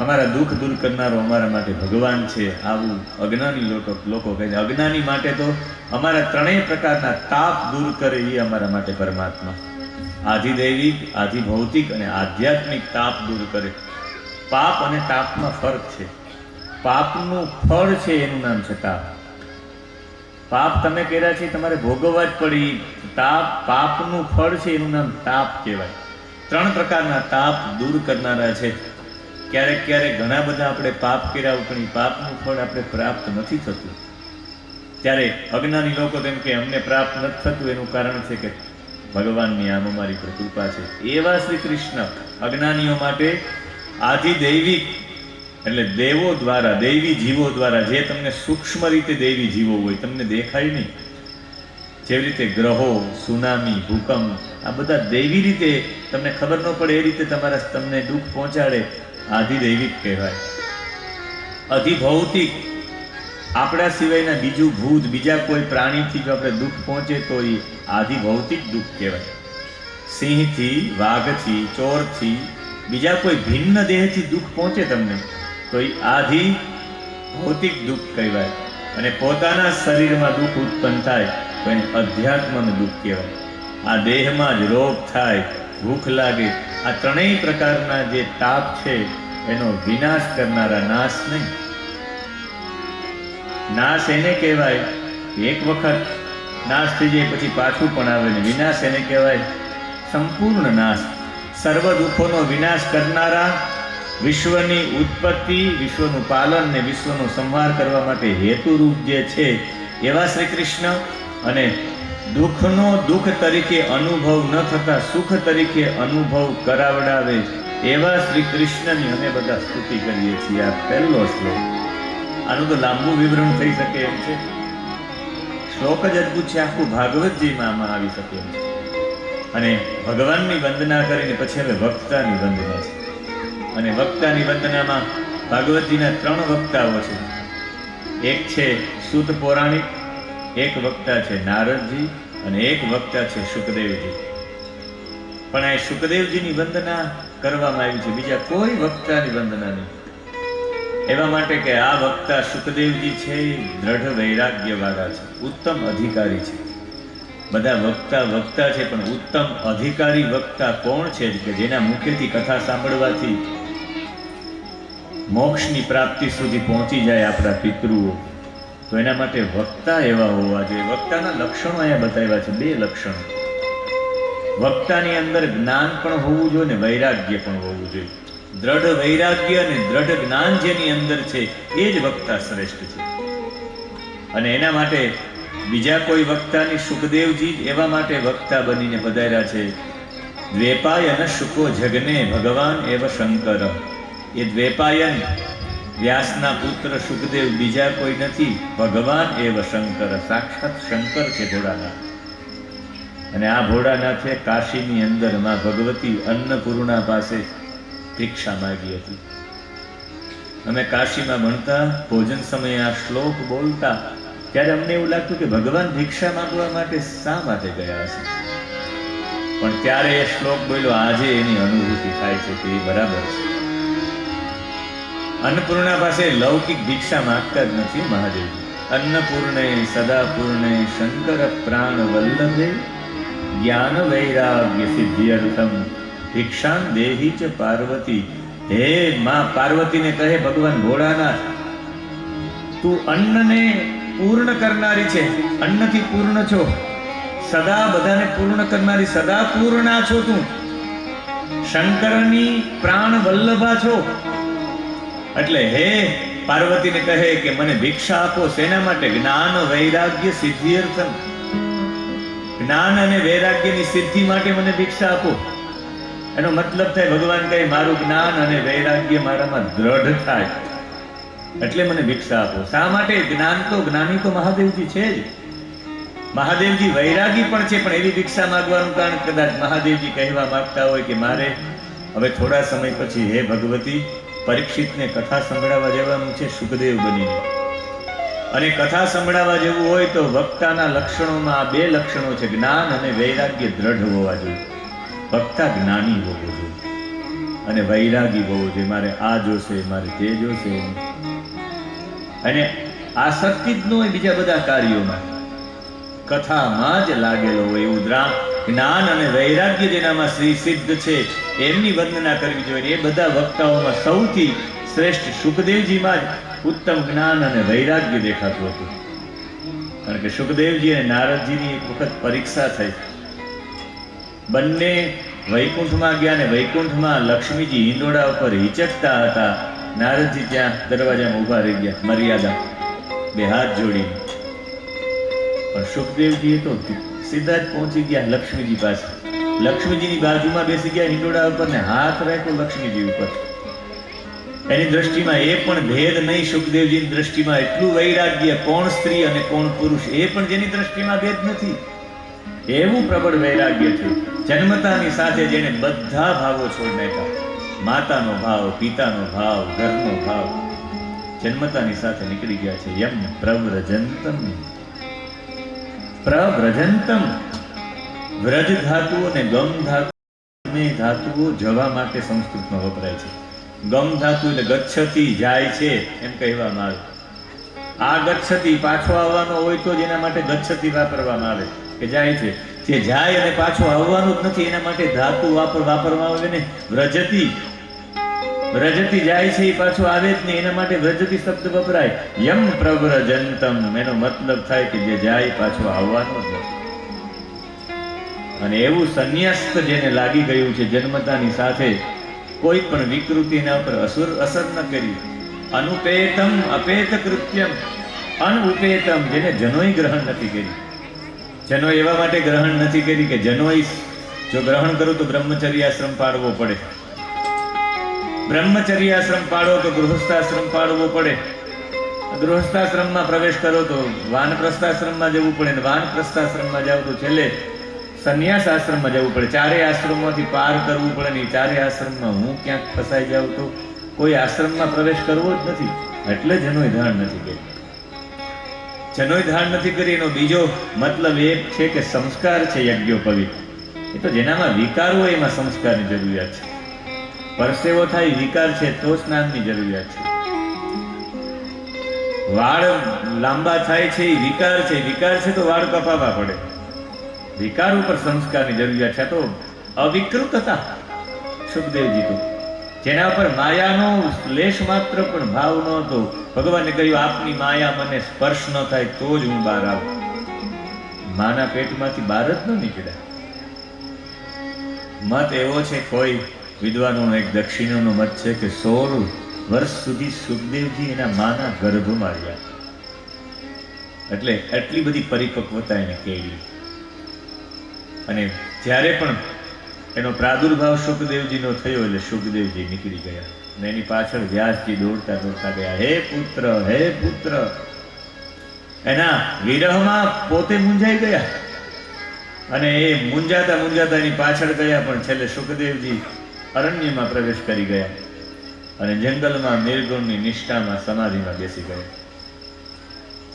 અમારા દુઃખ દૂર કરનારો અમારા માટે ભગવાન છે, આવું અજ્ઞાની લોકો કહે છે. અજ્ઞાની માટે તો અમારા ત્રણેય પ્રકારના તાપ દૂર કરે એ અમારા માટે પરમાત્મા. આધિદૈવિક, આધિભૌતિક અને આધ્યાત્મિક તાપ દૂર કરે. પાપ અને તાપમાં ફરક છે. પાપનું ફળ છે એનું નામ છે તાપ. પાપ તમે કર્યા છે તમારે ભોગવવા જ પડી. પાપનું ફળ છે એનું નામ તાપ કહેવાય. ત્રણ પ્રકારના તાપ દૂર કરનારા છે. ક્યારેક ક્યારેક ઘણા બધા આપણે પાપ કર્યા પણ એ પાપનું ફળ આપણે પ્રાપ્ત નથી થતું. ત્યારે અજ્ઞાની લોકો તેમ કે અમને પ્રાપ્ત નથી થતું, એનું કારણ છે કે ભગવાનની આમ અમારી પર કૃપા છે. એવા શ્રી કૃષ્ણ અજ્ઞાનીઓ માટે આધિદૈવિક એટલે દેવો દ્વારા, દૈવી જીવો દ્વારા, જે તમને સૂક્ષ્મ રીતે દૈવી જીવો હોય, તમને દેખાય નહીં. જેવી રીતે ગ્રહો, સુનામી, ભૂકંપ, આ બધા દૈવી રીતે તમને ખબર ન પડે એ રીતે તમને દુઃખ પહોંચાડે, આધિદૈવિક કહેવાય. અધિભૌતિક, આપણા સિવાયના બીજું ભૂત, બીજા કોઈ પ્રાણીથી જો આપણે દુઃખ પહોંચે તો એ આધિભૌતિક દુઃખ કહેવાય. સિંહથી, વાઘથી, ચોરથી, બીજા કોઈ ભિન્ન દેહથી દુઃખ પહોંચે તમને તો એ આધિભૌતિક દુઃખ કહેવાય. અને પોતાના શરીરમાં દુઃખ ઉત્પન્ન થાય તો એને અધ્યાત્મનું દુઃખ કહેવાય. આ દેહમાં જ રોગ થાય, ભૂખ લાગે, આ ત્રણેય પ્રકારના જે તાપ છે એનો વિનાશ કરનારા, નાશ નહીં. નાશ એને કહેવાય એક વખત નાશ થઈ જાય પછી પાછું પણ આવે ને. વિનાશ એને કહેવાય સંપૂર્ણ નાશ. સર્વ દુઃખોનો વિનાશ કરનારા, વિશ્વની ઉત્પત્તિ, વિશ્વનું પાલન ને વિશ્વનો સંહાર કરવા માટે હેતુરૂપ જે છે એવા શ્રી કૃષ્ણ. અને દુઃખનો દુઃખ તરીકે અનુભવ ન થતા સુખ તરીકે અનુભવ કરાવડાવે એવા શ્રી કૃષ્ણની અમે બધા સ્તુતિ કરીએ છીએ. આ પહેલો શ્લોક. આનું તો લાંબુ વિવરણ થઈ શકે એમ છે. શ્લોક જ અદભુત છે, આખું ભાગવતજીમાં આમાં આવી શકે એમ છે. અને ભગવાનની વંદના કરીને પછી હવે વક્તાની વંદના છે. અને વક્તાની વંદનામાં ભાગવતજીના 3 વક્તાઓ છે. એક છે સૂત પૌરાણિક, એક વક્તા છે નારદજી અને એક વક્તા છે શુકદેવજી. પણ આ શુકદેવજીની વંદના કરવામાં આવી છે, બીજા કોઈ વક્તાની વંદના નહીં. એવા માટે કે આ વક્તા શુકદેવજી છે દ્રઢ વૈરાગ્યવાળા છે, ઉત્તમ અધિકારી છે. બધા વક્તા વક્તા છે પણ ઉત્તમ અધિકારી વક્તા કોણ છે કે જેના મુખેથી કથા સાંભળવાથી મોક્ષની પ્રાપ્તિ સુધી પહોંચી જાય આપણા પિતૃઓ, તો એના માટે વક્તા એવા હોવા જોઈએ. વક્તાના લક્ષણો અહીંયા બતાવ્યા છે, 2 લક્ષણો. વક્તાની અંદર જ્ઞાન પણ હોવું જોઈએ ને વૈરાગ્ય પણ હોવું જોઈએ. દ્રઢ વૈરાગ્ય અને દ્રઢ જ્ઞાન જેની અંદર છે એ જ વક્તા શ્રેષ્ઠ છે. અને એના માટે બીજા કોઈ વક્તાની શુકદેવજી એવા માટે વક્તા બનીને પધાર્યા છે. દ્વૈપાયન શુકો જગને ભગવાન એવ શંકર. એ દ્વૈપાયન વ્યાસના પુત્ર શુકદેવ બીજા કોઈ નથી, ભગવાન એવ શંકર, સાક્ષાત શંકર છે ભોળાનાથ. અને આ ભોળાનાથે કાશીની અંદર માં ભગવતી અન્નપૂર્ણા પાસે ભિક્ષા માગી હતી. અમે કાશીમાં ભણતા, ભોજન સમયે આ શ્લોક બોલતા ત્યારે અમને એવું લાગતું કે ભગવાન ભિક્ષા માંગવા માટે શા માટે ગયા હશે. પણ ત્યારે એ શ્લોક બોલ્યો, આજે એની અનુભૂતિ થાય છે કે એ બરાબર છે. અન્નપૂર્ણા પાસે લૌકિક ભિક્ષા માંગતા જ નથી મહાદેવજી. અન્નપૂર્ણે સદાપૂર્ણે શંકર પ્રાણ વલ્લભે જ્ઞાન વૈરાગ્ય સિદ્ધ્યર્થમ ભિક્ષાં દેહી ચ પાર્વતી. હે માં પાર્વતીને કહે ભગવાન ભોળાનાથ, તું અન્નને પૂર્ણ કરનારી છે, અન્નથી પૂર્ણ છો, સદા બધાને પૂર્ણ કરનારી, સદા પૂર્ણા છો તું, શંકરની પ્રાણ વલ્લભા છો. એટલે હે પાર્વતીને કહે કે મને ભિક્ષા આપો. શેના માટે? જ્ઞાન વૈરાગ્ય સિદ્ધિર્થમ. જ્ઞાન અને વૈરાગ્યની સિદ્ધિ માટે મને ભિક્ષા આપો. એનો મતલબ થાય ભગવાન કહે મારું જ્ઞાન અને વૈરાગ્ય મારામાં દ્રઢ થાય એટલે મને ભિક્ષા આપો. શા માટે? જ્ઞાન તો જ્ઞાની તો મહાદેવજી છે જ, મહાદેવજી વૈરાગી પણ છે, પણ એવી ભિક્ષા માંગવાનું કારણ કદાચ મહાદેવજી કહેવા માંગતા હોય કે મારે હવે થોડા સમય પછી હે ભગવતી પરીક્ષિતને કથા સંભળાવવા જવાનું છે શુકદેવ બનીને. અને કથા સંભળાવવા જેવું હોય તો વક્તાના લક્ષણોમાં આ 2 લક્ષણો છે, જ્ઞાન અને વૈરાગ્ય દ્રઢ હોવા જોઈએ. વક્તા જ્ઞાની હોવો જોઈએ અને વૈરાગી હોવો જોઈએ. મારે આ જોશે, મારે તે જોશે, અને આસક્તિ જ ન હોય બીજા બધા કાર્યોમાં, કથામાં જ લાગેલો હોય એવું જ્ઞાન અને વૈરાગ્ય જેનામાં શ્રી સિદ્ધ છે એમની વંદના કરવી જોઈએ. એ બધા વક્તાઓમાં સૌથી શ્રેષ્ઠ શુકદેવજીમાં જ ઉત્તમ જ્ઞાન અને વૈરાગ્ય દેખાતું હતું. કારણ કે શુકદેવજી અને નારદજીની એક વખત પરીક્ષા થઈ. બંને વૈકુંઠમાં ગયા ને વૈકુંઠમાં લક્ષ્મીજી હિંડોળા ઉપર હિચકતા હતા. નારદજી ત્યાં દરવાજામાં ઊભા રહી ગયા, મર્યાદા 2 હાથ જોડીને. પણ શુકદેવજી તો સીધા જ પહોંચી ગયા લક્ષ્મીજી પાસે. લક્ષ્મીજીની બાજુમાં બેસી ગયા હિંડોળા ઉપર ને હાથ રાખ્યો લક્ષ્મીજી ઉપર. એની દ્રષ્ટિમાં એ પણ ભેદ નહીં, શુકદેવજીની દ્રષ્ટિમાં એટલું વૈરાગ્ય, કોણ સ્ત્રી અને કોણ પુરુષ એ પણ જેની દ્રષ્ટિમાં ભેદ નથી, એવું પ્રબળ વૈરાગ્ય છે. જન્મતાની સાથે જેને બધા ભાવો છોડી નાખ્યા, માતાનો ભાવ, પિતાનો ભાવ, ઘરનો ભાવ, જન્મતાની સાથે નીકળી ગયા છે. યમ પ્રવ્રજંતમ. પ્રવ્રજંતમ વ્રજ ધાતુ અને ગમ ધાતુ, બંને ધાતુઓ જવા માટે સંસ્કૃતમાં વપરાય છે. ગમ ધાતુ એટલે ગચ્છતી, જાય છે એમ કહેવામાં આવે. આ ગચ્છતી પાછો આવવાનો હોય તો જેના માટે ગચ્છતી વાપરવામાં આવે કે જાય છે. જે જાય અને પાછો આવવાનું જ નથી એના માટે ધાતુ વાપરવામાં આવે ને વ્રજતી. વ્રજતી જાય છે એ પાછો આવે જ નહીં એના માટે વ્રજતી શબ્દ વપરાય. યમ પ્રવ્રજંતમ એનો મતલબ થાય કે જે જાય પાછો આવવાનો જ નથી. અને એવું સંન્યાસ્ત જેને લાગી ગયું છે જન્મતાની સાથે, કોઈ પણ વિકૃતિ એના ઉપર અસર ન કરી. અનુપેતમ અપેત કૃત્યમ. અનુપેતમ જેને જનોય ગ્રહણ નથી કરી. જનો એવા માટે ગ્રહણ નથી કરી કે જનોય જો ગ્રહણ કરું તો બ્રહ્મચર્યાશ્રમ પાળવો પડે, બ્રહ્મચર્યાશ્રમ પાળો તો ગૃહસ્થાશ્રમ પાળવો પડે, ગૃહસ્થાશ્રમમાં પ્રવેશ કરો તો વાનપ્રસ્થાશ્રમમાં જવું પડે, ને વાનપ્રસ્થાશ્રમમાં જાવ તો છેલ્લે સંન્યાસ આશ્રમમાં જવું પડે, ચારેય આશ્રમમાંથી પાર કરવું પડે ને, ચારેય આશ્રમમાં હું ક્યાંક ફસાઈ જાઉં તો કોઈ આશ્રમમાં પ્રવેશ કરવો જ નથી. એટલે જનોય ધારણ નથી કરી. જનોય ધારણ નથી કરી એનો બીજો મતલબ એ છે કે સંસ્કાર છે યજ્ઞોપવિત. એ તો જેનામાં વિકાર હોય એમાં સંસ્કારની જરૂરિયાત છે. પરસેવો થાય વિકાર છે તો સ્નાનની જરૂરિયાત છે. વાળ લાંબા થાય છે એ વિકાર છે, વિકાર છે તો વાળ કપાવવા પડે. વિકાર ઉપર સંસ્કારની જરૂરિયાત છે. તો અવિકૃત હતા સુખદેવજી તો, જેના પર માયાનો લેશ માત્ર પણ ભાવ ન હતો. ભગવાને કહ્યું આપની માયા મને સ્પર્શ ન થાય તો જ હું બહાર આવું. માના પેટમાંથી બહાર જ ન નીકળ્યા. મત એવો છે, કોઈ વિદ્વાનોનો એક દક્ષિણનો મત છે કે 16 વર્ષ સુધી સુખદેવજી એના માના ગર્ભમાં રહ્યા. એટલે એટલી બધી પરિપક્વતા એને કેળવી. અને જ્યારે પણ એનો પ્રાદુર્ભાવ સુખદેવજીનો થયો એટલે સુખદેવજી નીકળી ગયા અને એની પાછળ વ્યાસજી દોડતા દોડતા ગયા. હે પુત્ર, હે પુત્ર. એના વિરહમાં પોતે મૂંઝાઈ ગયા અને એ મૂંઝાતા મૂંઝાતા એની પાછળ ગયા. પણ છેલ્લે સુખદેવજી અરણ્યમાં પ્રવેશ કરી ગયા અને જંગલમાં નિર્ગુણની નિષ્ઠામાં સમાધિમાં બેસી ગયા.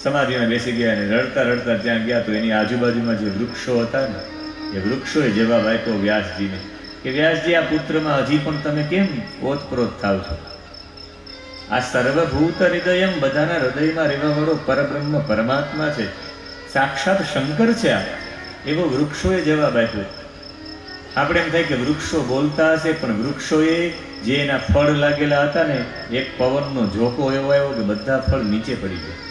સમાધિમાં બેસી ગયા અને રડતા રડતા ત્યાં ગયા તો એની આજુબાજુમાં જે વૃક્ષો હતા ને, એ વૃક્ષોએ જવાબ આપ્યો વ્યાસજીને કે વ્યાસજી, આ પુત્રમાં હજી પણ તમે કેમ ઓતપ્રોત થાવ છો? આ સર્વભૂત હૃદયમ, બધાના હૃદયમાં રહેવા વાળો પરબ્રહ્મ પરમાત્મા છે, સાક્ષાત શંકર છે. આ એવો વૃક્ષોએ જવાબ આપ્યો. આપણે એમ થાય કે વૃક્ષો બોલતા હશે, પણ વૃક્ષોએ જે એના ફળ લાગેલા હતા ને, એક પવનનો ઝોકો એવો આવ્યો કે બધા ફળ નીચે પડી ગયા.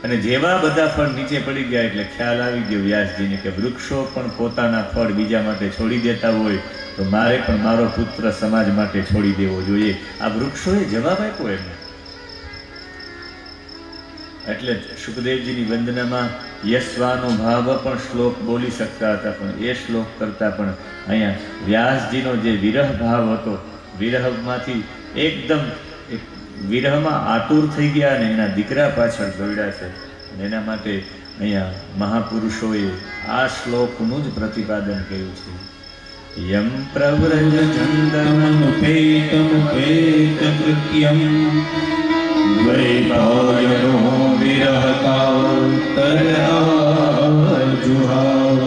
અને જેવા બધા ફળ નીચે પડી ગયા એટલે ખ્યાલ આવી ગયો વ્યાસજીને કે વૃક્ષો પણ પોતાના ફળ બીજા માટે છોડી દેતા હોય તો મારે પણ મારો પુત્ર સમાજ માટે છોડી દેવો જોઈએ. આ વૃક્ષોએ જવાબ આપ્યો એમને. એટલે સુખદેવજીની વંદનામાં યસ્વાનો ભાવ પણ શ્લોક બોલી શકતા હતા, પણ એ શ્લોક કરતા પણ અહીંયા વ્યાસજીનો જે વિરહ ભાવ હતો, વિરહમાંથી એકદમ વિરહમાં આતુર થઈ ગયા અને એના દીકરા પાછળ દોડ્યા છે. અને એના માટે અહીંયા મહાપુરુષોએ આ શ્લોકનું જ પ્રતિપાદન કર્યું છે. યમ પ્રવ્રજ
ચંદમનુપેતમુપેતકૃત્યમ દ્વૈપાયનો વિરહકાતરજુહાવ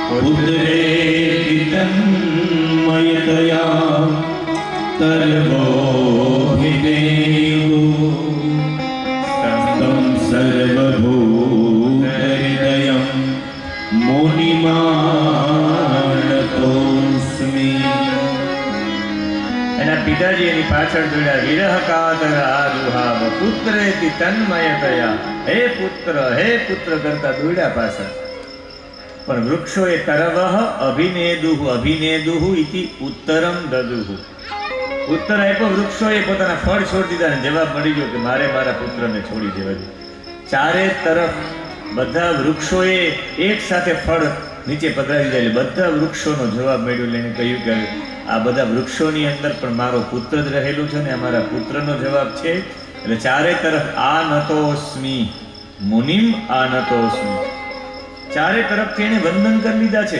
પુત્રેતિ તન્મયતયા તર્વોభిદેવો તમ સર્વભૂતહૃદયં મુનિમાનતોસ્મિ.
એના પિતાજી એની પાછળ જોડ્યા. વિરહ કાતર આદુહાવ પુત્રેતિ તન્મયતયા. હે પુત્ર, હે પુત્ર કરતા દોડ્યા પાછળ. પણ વૃક્ષોએ તરવહ અભિનેદુઃ, અભિનેદુઃ ઇતિ ઉત્તરમ દદુઃ. ઉત્તર આપ્યો વૃક્ષોએ, પોતાના ફળ છોડી દીધા અને જવાબ મળી ગયો કે મારે મારા પુત્રને છોડી દેવા જોઈએ. ચારે તરફ બધા વૃક્ષોએ એક સાથે ફળ નીચે પધરાવી દીધા એટલે બધા વૃક્ષોનો જવાબ મળ્યો. એટલે એને કહ્યું કે આ બધા વૃક્ષોની અંદર પણ મારો પુત્ર જ રહેલો છે ને, અમારા પુત્રનો જવાબ છે. એટલે ચારે તરફ આ નતોસ્મિ મુનિમ, આ નતોસ્મિ. ચારે તરફથી એને વંદન કરી લીધા છે.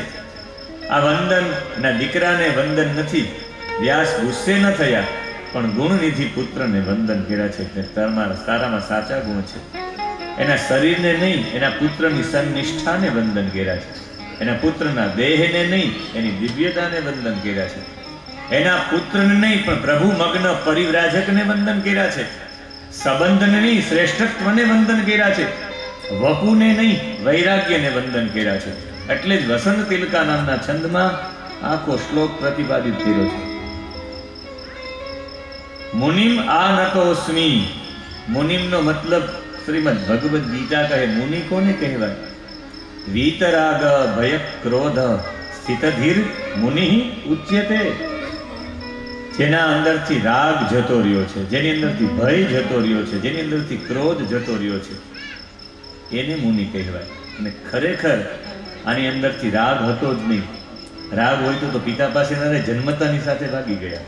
આ વંદન ના દીકરાને વંદન નથી. વ્યાસ ગુસ્સે ન થયા, પણ ગુણનિધિ પુત્રને વંદન કર્યા છે. તમારા સારામાં સાચા ગુણ છે. એના શરીરને નહીં, એના પુત્રની સન્નિષ્ઠાને વંદન કર્યા છે. એના પુત્રના દેહને નહીં, એની દિવ્યતાને વંદન કર્યા છે. એના પુત્રને નહીં, પણ પ્રભુ મગ્ન પરિવ્રાજકને વંદન કર્યા છે. સંબંધને નહીં, શ્રેષ્ઠત્વને વંદન કર્યા છે. વપુને નહીં, વૈરાગ્યને વંદન કર્યા છે. એટલે જ વસંત તિલકા નામના છંદમાં આખો શ્લોક પ્રતિપાદિત કર્યો છે. મુનિમ આનતોસ્મિ. મુનિમનો મતલબ શ્રીમદ ભગવદ્ ગીતા કહે મુનિ કોને કહેવાય? વીતરાગ ભય ક્રોધ સ્થિતધીર મુનિ ઉચ્યતે. જેના અંદરથી રાગ જતો રહ્યો છે, જેની અંદરથી ભય જતો રહ્યો છે, જેની અંદરથી ક્રોધ જતો રહ્યો છે, એને મુનિ કહેવાય. અને ખરેખર આની અંદરથી રાગ હતો જ નહીં. રાગ હોય તો પિતા પાસે ન રહે, જન્મતાની સાથે ભાગી ગયા.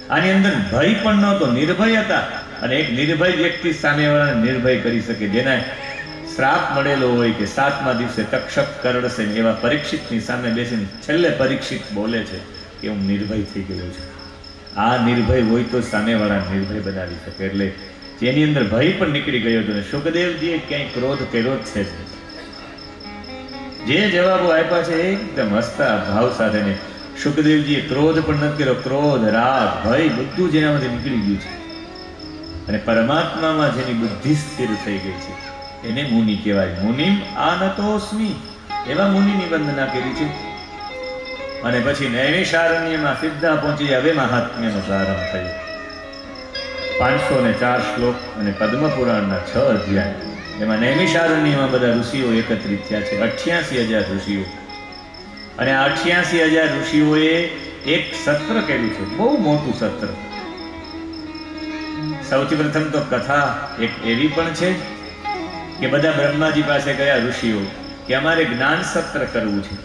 આની અંદર ભય પણ નહોતો, નિર્ભય હતા. અને એક નિર્ભય વ્યક્તિ સામેવાળાને નિર્ભય કરી શકે, જેના શ્રાપ મળેલો હોય કે 7મા દિવસે તક્ષક કરડશે ને એવા પરીક્ષિતની સામે બેસીને છેલ્લે પરીક્ષિત બોલે છે કે હું નિર્ભય થઈ ગયો છું. આ નિર્ભય હોય તો સામેવાળા નિર્ભય બનાવી શકે. એટલે જેની અંદર ભય પણ નીકળી ગયો હતો ને સુખદેવજીએ ક્યાંય ક્રોધ કર્યો જ છે જ નહીં. જે જવાબો આપ્યા છે એકદમ હસતા ભાવ સાથે ને સુખદેવજીએ ક્રોધ પણ નથી કર્યો. ક્રોધ, રાગ, ભય બધું જેનામાંથી નીકળી ગયું છે અને પરમાત્મામાં જેની બુદ્ધિ સ્થિર થઈ ગઈ છે એને મુનિ કહેવાય. મુનિમ આનતોસ્મિ, એવા મુનિની વંદના કરી છે. અને પછી નૈમિષારણ્યમાં સીધા પહોંચી હવે મહાત્મ્યનો પ્રારંભ થયો. 504 શ્લોક અને પદ્મ પુરાણના 6 અધ્યાય. એમાં નૈમિષારણ્યમાં બધા ઋષિઓ એકત્રિત થયા છે, 88,000 ઋષિઓ. અને આ 88,000 ઋષિઓએ એક સત્ર કર્યું છે, બહુ મોટું સત્ર. સૌથી પ્રથમ તો કથા એક એવી પણ છે કે બધા બ્રહ્માજી પાસે ગયા ઋષિઓ કે અમારે જ્ઞાન સત્ર કરવું છે,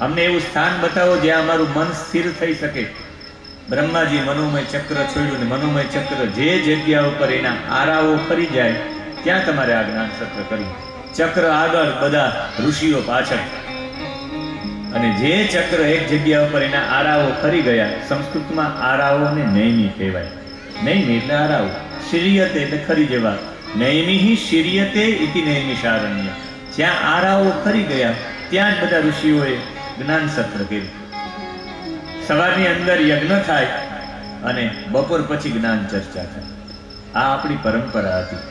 અમને એવું સ્થાન બતાવો જ્યાં અમારું મન સ્થિર થઈ શકે. બ્રહ્માજી મનોમય ચક્ર છોડ્યું ને મનોમય ચક્ર જે જગ્યા ઉપર એના આરાઓ ફરી જાય ત્યાં તમારે આ જ્ઞાન સત્ર કરવું. ચક્ર આગળ, બધા ઋષિઓ પાછળ. અને જે ચક્ર એક જગ્યા ઉપર એના આરાઓ ફરી ગયા, સંસ્કૃતમાં આરાઓને નૈમી કહેવાય. નૈમી એટલે આરાઓ, શિરિયતે એટલે ખરી જવા. નૈમિહિ શિરિયતે ઇતિ નૈમિષારણ્ય. જ્યાં આરાઓ ફરી ગયા ત્યાં જ બધા ઋષિઓએ જ્ઞાન સત્ર કર્યું. સવારની અંદર યજ્ઞ થાય અને બપોર પછી જ્ઞાન ચર્ચા થાય. આ આપણી પરંપરા હતી.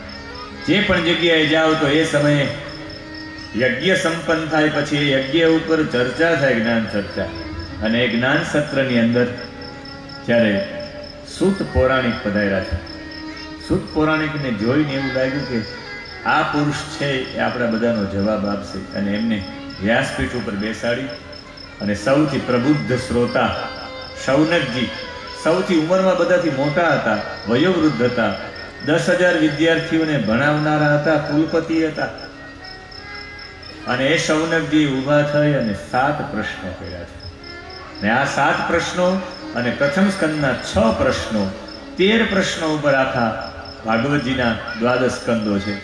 જે પણ જગ્યાએ જાઓ તો એ સમયે યજ્ઞ સંપન્ન થાય પછી એ યજ્ઞ ઉપર ચર્ચા થાય, જ્ઞાન ચર્ચા. અને એ જ્ઞાન સત્રની અંદર જ્યારે સૂત પૌરાણિક પધાર્યા છે, સૂત પૌરાણિકને જોઈને એવું લાગ્યું કે આ પુરુષ છે એ આપણા બધાનો જવાબ આપશે. અને એમને વ્યાસપીઠ ઉપર બેસાડી અને સૌથી પ્રબુદ્ધ શ્રોતા શૌનકજી, સૌથી ઉંમરમાં બધાથી મોટા હતા, વયોવૃદ્ધ હતા, 10,000 વિદ્યાર્થીઓને ભણાવનારા હતા, કુલપતિ હતા. અને એ શૌનકજી ઊભા થઈ અને 7 પ્રશ્નો કર્યા છે. ને આ 7 પ્રશ્નો અને પ્રથમ સ્કંદના 6 પ્રશ્નો, 13 પ્રશ્નો ઉપર આખા ભાગવતજીના 12 સ્કંદો છે.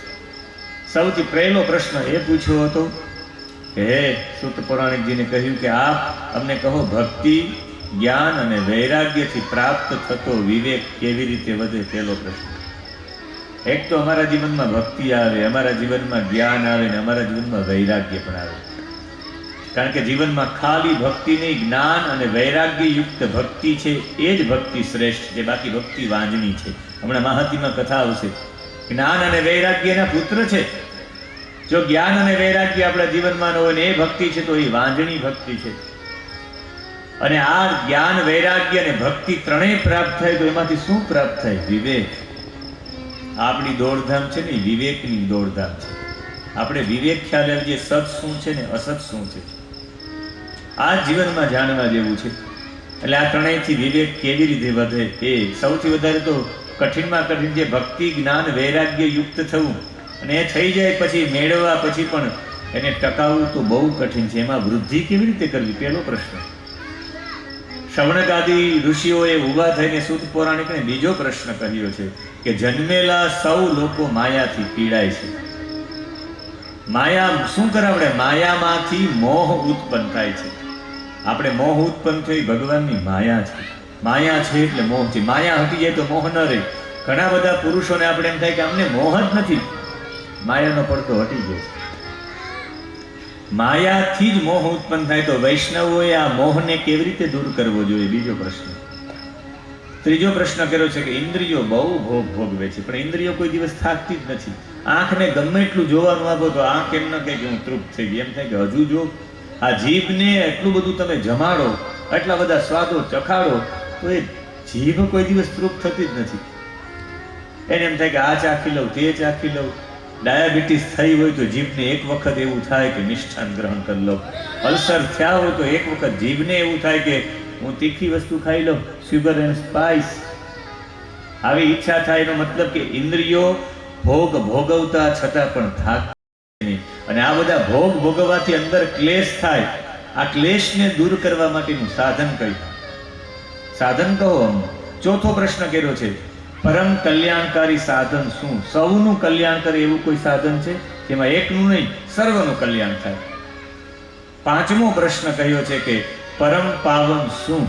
સૌથી પહેલો પ્રશ્ન એ પૂછ્યો હતો કે હે સૂત પૌરાણિકજીને કહ્યું કે આપ અમને કહો, ભક્તિ, જ્ઞાન અને વૈરાગ્યથી પ્રાપ્ત થતો વિવેક કેવી રીતે વધે? પહેલો પ્રશ્ન. એક તો અમારા જીવનમાં ભક્તિ આવે, અમારા જીવનમાં જ્ઞાન આવે ને અમારા જીવનમાં વૈરાગ્ય પણ આવે. કારણ કે જીવનમાં ખાલી ભક્તિ નહીં, જ્ઞાન અને વૈરાગ્ય યુક્ત ભક્તિ છે એ જ ભક્તિ શ્રેષ્ઠ છે. બાકી ભક્તિ વાંજણી છે. હમણાં માહાત્મ્યમાં કથા આવશે. જ્ઞાન અને વૈરાગ્યના પુત્ર છે. જો જ્ઞાન અને વૈરાગ્ય આપણા જીવનમાં ન હોય ને એ ભક્તિ છે તો એ વાંજણી ભક્તિ છે. અને આ જ્ઞાન, વૈરાગ્ય અને ભક્તિ ત્રણેય પ્રાપ્ત થાય તો એમાંથી શું પ્રાપ્ત થાય? વિવેક. આપણી દોડધામ છે ને વિવેકની દોડધામ છે. આપણે વિવેક ખ્યાલ આવીએ સત શું છે ને અસત શું છે, આ જીવનમાં જાણવા જેવું છે. એટલે આ ત્રણેયથી વિવેક કેવી રીતે વધે એ સૌથી વધારે તો કઠિનમાં કઠિન છે ભક્તિ, જ્ઞાન, વૈરાગ્ય યુક્ત થવું. અને એ થઈ જાય પછી મેળવવા પછી પણ એને ટકાવવું તો બહુ કઠિન છે. એમાં વૃદ્ધિ કેવી રીતે કરવી? પહેલો પ્રશ્ન. શૌનક આદિ ઋષિઓએ ઊભા થઈને સૂત પૌરાણિકને બીજો પ્રશ્ન કર્યો છે કે જન્મેલા સૌ લોકો માયાથી પીડાય છે. માયા શું કરાવડે? માયામાંથી મોહ ઉત્પન્ન થાય છે. આપણે મોહ ઉત્પન્ન થઈ ભગવાનની માયા છે. માયા છે એટલે મોહ છે. માયા હટી જાય તો મોહ ન રહે. ઘણા બધા પુરુષોને આપણે એમ થાય કે અમને મોહ જ નથી, માયાનો પડદો હટી ગયો. માયાથી જ મોહ ઉત્પન્ન થાય તો વૈષ્ણવોએ આ મોહને કેવી રીતે દૂર કરવો જોઈએ? બીજો પ્રશ્ન. ત્રીજો પ્રશ્ન કર્યો છે કે ઇન્દ્રિયો બહુ ભોગ ભોગવે છે પણ ઇન્દ્રિયો કોઈ દિવસ થાકતી જ નથી. આંખને ગમે એટલું જોવાનું આપો તો આંખ એમ ન કહે કે હું તૃપ્ત થઈ ગઈ, એમ થાય કે હજુ જો. આ જીભને એટલું બધું તમે જમાડો, એટલા બધા સ્વાદો ચખાડો તો એ જીભ કોઈ દિવસ તૃપ્ત થતી જ નથી. એને એમ થાય કે આ ચાખી લઉં, તે ચાખી લઉં. ડાયાબિટીસ થઈ હોય તો જીભને એક વખત એવું થાય કે મિષ્ટાન ગ્રહણ કરી લઉં. અલ્સર થયા હોય તો એક વખત જીભને એવું થાય કે હું તીખી વસ્તુ ખાઈ લઉં, સુગર એન્ડ સ્પાઇસ. આવી ઈચ્છા થાય એનો મતલબ કે ઇન્દ્રિયો ભોગ ભોગવતા છતાં પણ થાક નહીં. અને આ બધા ભોગ ભોગવવાથી અંદર ક્લેશ થાય. આ ક્લેશને દૂર કરવા માટેનું સાધન કયું? સાધન કહો અમને. ચોથો પ્રશ્ન કર્યો છે પરમ કલ્યાણકારી સાધન શું? સૌનું કલ્યાણ કરે એવું કોઈ સાધન છે? જેમાં એકનું નહીં સર્વનું કલ્યાણ થાય. પાંચમો પ્રશ્ન કહ્યો છે કે પરમ પાવન શું?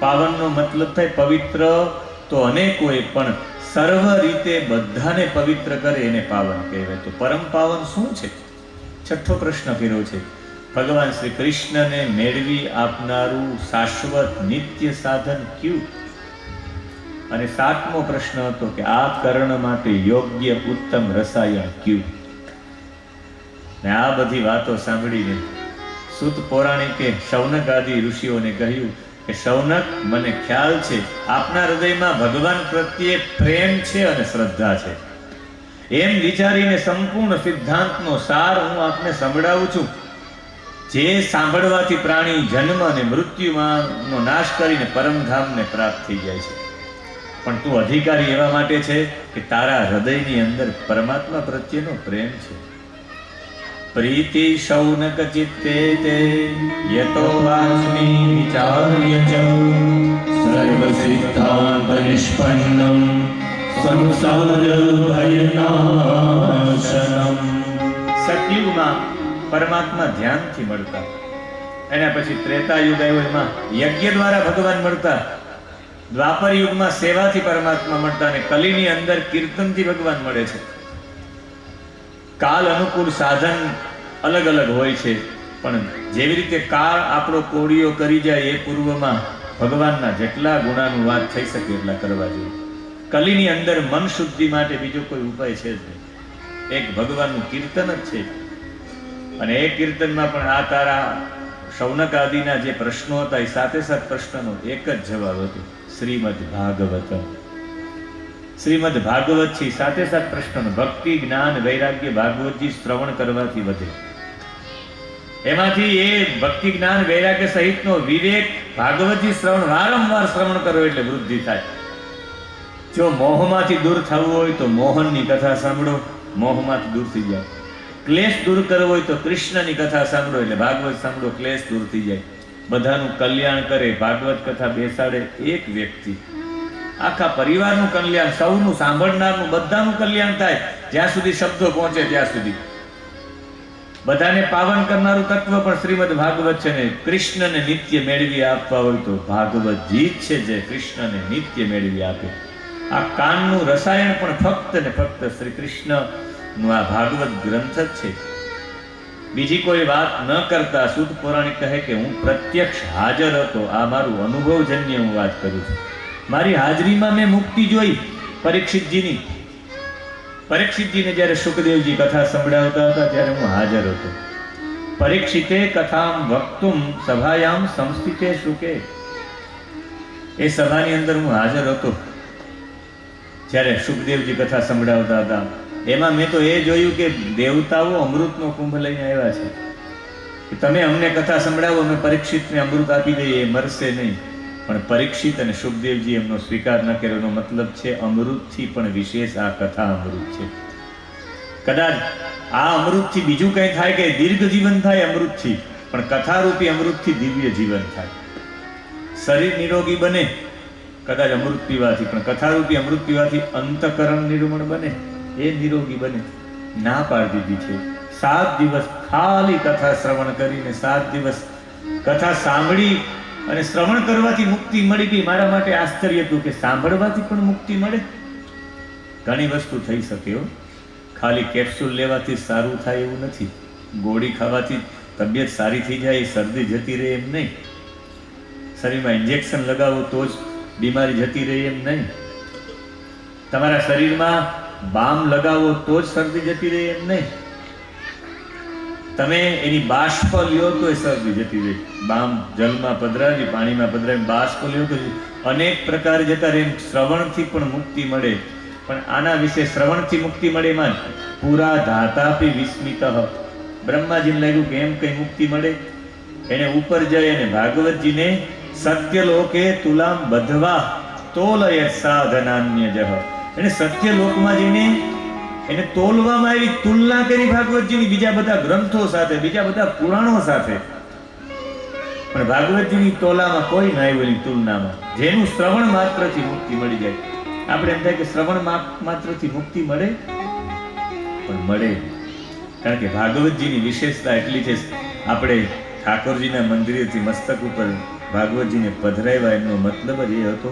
પાવનનો મતલબ થાય પવિત્ર તો અનેકોએ પણ સર્વ રીતે બધાને પવિત્ર કરે એને પાવન કહેવાય. તો પરમ પાવન શું છે? છઠ્ઠો પ્રશ્ન કર્યો છે. ભગવાન શ્રી કૃષ્ણને મેળવી આપનારું શાશ્વત નિત્ય સાધન કયું? અને સાતમો પ્રશ્ન હતો કે આ કર્ણ માટે યોગ્ય ઉત્તમ રસાયણ કયું? ને આ બધી વાતો સાંભળીને સૂત પૌરાણિકે શૌનક આદિ ઋષિઓને કહ્યું કે શૌનક, મને ખ્યાલ છે આપના હૃદયમાં ભગવાન પ્રત્યે પ્રેમ છે અને શ્રદ્ધા છે. એમ વિચારીને સંપૂર્ણ સિદ્ધાંતનો સાર હું આપને સંભળાવું છું, જે સાંભળવાથી પ્રાણી જન્મ અને મૃત્યુનો નાશ કરીને પરમધામને પ્રાપ્ત થઈ જાય છે. પણ તું અધિકારી એવા માટે છે કે તારા હૃદયની અંદર પરમાત્મા પ્રત્યેનો પ્રેમ છે. પ્રીતિ શૌનક ચિત્તે તે યતો વાસ્મિ વિચાર્ય ચ
સર્વ સિદ્ધાંત નિષ્પન્નમ સંસાર ભયનાશનમ.
સતયુગમાં પરમાત્મા ધ્યાનથી મળતા, એના પછી ત્રેતા યુગ આવ્યો એમાં યજ્ઞ દ્વારા ભગવાન મળતા, દ્વાપર યુગમાં સેવાથી પરમાત્મા મળતા અને કલીની અંદર કીર્તનથી ભગવાન મળે છે. કાલ અનુકૂળ સાધન અલગ અલગ હોય છે, પણ જેવી રીતે કાળ આપણો કોળીઓ કરી જાય એ પૂર્વમાં ભગવાનના જેટલા ગુણાનુવાદ થઈ શકે એટલા કરવા જોઈએ. કલીની અંદર મન શુદ્ધિ માટે બીજો કોઈ ઉપાય છે જ નહીં, એક ભગવાનનું કીર્તન જ છે. અને એ કીર્તનમાં પણ આ તારા શૌનક આદિના જે પ્રશ્નો હતા એ સાથે સાત પ્રશ્નનો એક જ જવાબ હતો, શ્રીમદ ભાગવતમ. શ્રીમદ ભાગવત છે સાથે સાત પ્રશ્નનો ભક્તિ જ્ઞાન વૈરાગ્ય ભાગવતજી શ્રવણ કરવાથી વધે. એમાંથી એ ભક્તિ જ્ઞાન વૈરાગ્ય સહિતનો વિવેક ભાગવતજી શ્રવણ વારંવાર શ્રવણ કરો એટલે વૃદ્ધિ થાય. જો મોહમાંથી દૂર થવું હોય તો મોહનની કથા સાંભળો, મોહમાંથી દૂર થઈ જાય. ક્લેશ દૂર કરવો હોય તો કૃષ્ણની કથા સાંભળો એટલે ભાગવત સાંભળો, ક્લેશ દૂર થઈ જાય. બધાનું કલ્યાણ કરે ભાગવત કથા બેસાડે એક વ્યક્તિ, આખા પરિવારનું કલ્યાણ, સૌનું સાંભળનારનું બધાનું કલ્યાણ થાય. જ્યાં સુધી શબ્દો પહોંચે ત્યાં સુધી બધાને પાવન કરનારું તત્વ પણ શ્રીમદ ભાગવત છે ને કૃષ્ણને નિત્ય મેળવી આપવા હોય તો ભાગવતજી જ છે જે કૃષ્ણને નિત્ય મેળવી આપે. આ કાનનું રસાયણ પણ ફક્ત ને ફક્ત શ્રી કૃષ્ણનું આ ભાગવત ગ્રંથ જ છે. બીજી કોઈ વાત ન કરતા સૂત પૌરાણિક કહે કે હું પ્રત્યક્ષ હાજર હતો, આ મારું અનુભવજન્ય હું વાત કરું છું. મારી હાજરીમાં મેં મુક્તિ જોઈ પરીક્ષિતજીની. પરીક્ષિતજીને જ્યારે સુખદેવજી કથા સંભળાવતા હતા ત્યારે હું હાજર હતો. પરીક્ષિતે કથામ વક્તુમ સભાયામ સંસ્થિતે શુકે. એ સભાની અંદર હું હાજર હતો જ્યારે સુખદેવજી કથા સંભળાવતા હતા. એમાં મેં તો એ જોયું કે દેવતાઓ અમૃતનો કુંભ લઈને આવ્યા છે કે તમે અમને કથા સંભળાવો, અમે પરીક્ષિતને અમૃત આપી દઈએ, એ મરશે નહીં. પણ પરીક્ષિત અને સુખદેવજી એમનો સ્વીકાર ન કર્યો. એનો મતલબ છે અમૃતથી પણ વિશેષ આ કથા અમૃત છે. કદાચ આ અમૃતથી બીજું કંઈ થાય કે દીર્ઘ જીવન થાય અમૃતથી, પણ કથારૂપી અમૃતથી દિવ્ય જીવન થાય. શરીર નિરોગી બને કદાચ અમૃત પીવાથી, પણ કથારૂપી અમૃત પીવાથી અંતકરણ નિર્મળ બને, એ નિરોગી બને. ના પાડી દીધી છે. 7 દિવસ ખાલી કથા શ્રવણ કરીને 7 દિવસ કથા સાંભળી અને શ્રવણ કરવાથી મુક્તિ મળી ગઈ. મારા માટે આશ્ચર્ય હતું કે સાંભળવાથી પણ મુક્તિ મળે. ઘણી વસ્તુ થઈ શકે હો, ખાલી કેપ્સ્યુલ લેવાથી સારું થાય એવું નથી. ગોળી ખાવાથી તબિયત સારી થઈ જાય, શરદી જતી રહે એમ નહીં. શરીરમાં ઇન્જેક્શન લગાવો તો જ બીમારી જતી રહે એમ નહીં. તમારા શરીરમાં બામ લગાવો તો જ શરદી જતી રહે એમ નહીં. તમે એની બાષ્પ લ્યો તો એ શરદી જતી રહે. બામ જલમાં પધરાવી, પાણીમાં પધરાવી બાષ્પ લ્યો તો અનેક પ્રકાર જતા રહે. શ્રવણથી પણ મુક્તિ મળે. પણ આના વિશે શ્રવણથી મુક્તિ મળે એમાં પૂરા ધાતાપી વિસ્મિત. બ્રહ્માજીને લાગ્યું કે એમ કઈ મુક્તિ મળે. એને ઉપર જઈ અને ભાગવતજીને સત્ય લોકે તુલામ બધવા તોલય સાધનાન્ય જહ. એને સત્ય લોકમાં જઈને એને તોલવામાં આવી, તુલના કરી ભાગવતજીની બીજા બધા ગ્રંથો સાથે, બીજા બધા પુરાણો સાથે. પણ ભાગવતજીની તોલામાં કોઈ ના આવેલી તુલનામાં. જેનું શ્રવણ માત્રથી મુક્તિ મળી જાય. આપણે એમ થાય કે શ્રવણ માત્રથી મુક્તિ મળે, પણ મળે. કારણ કે ભાગવતજીની વિશેષતા એટલી છે. આપણે ઠાકોરજીના મંદિરેથી મસ્તક ઉપર ભાગવતજીને પધરાવ્યા, એમનો મતલબ જ એ હતો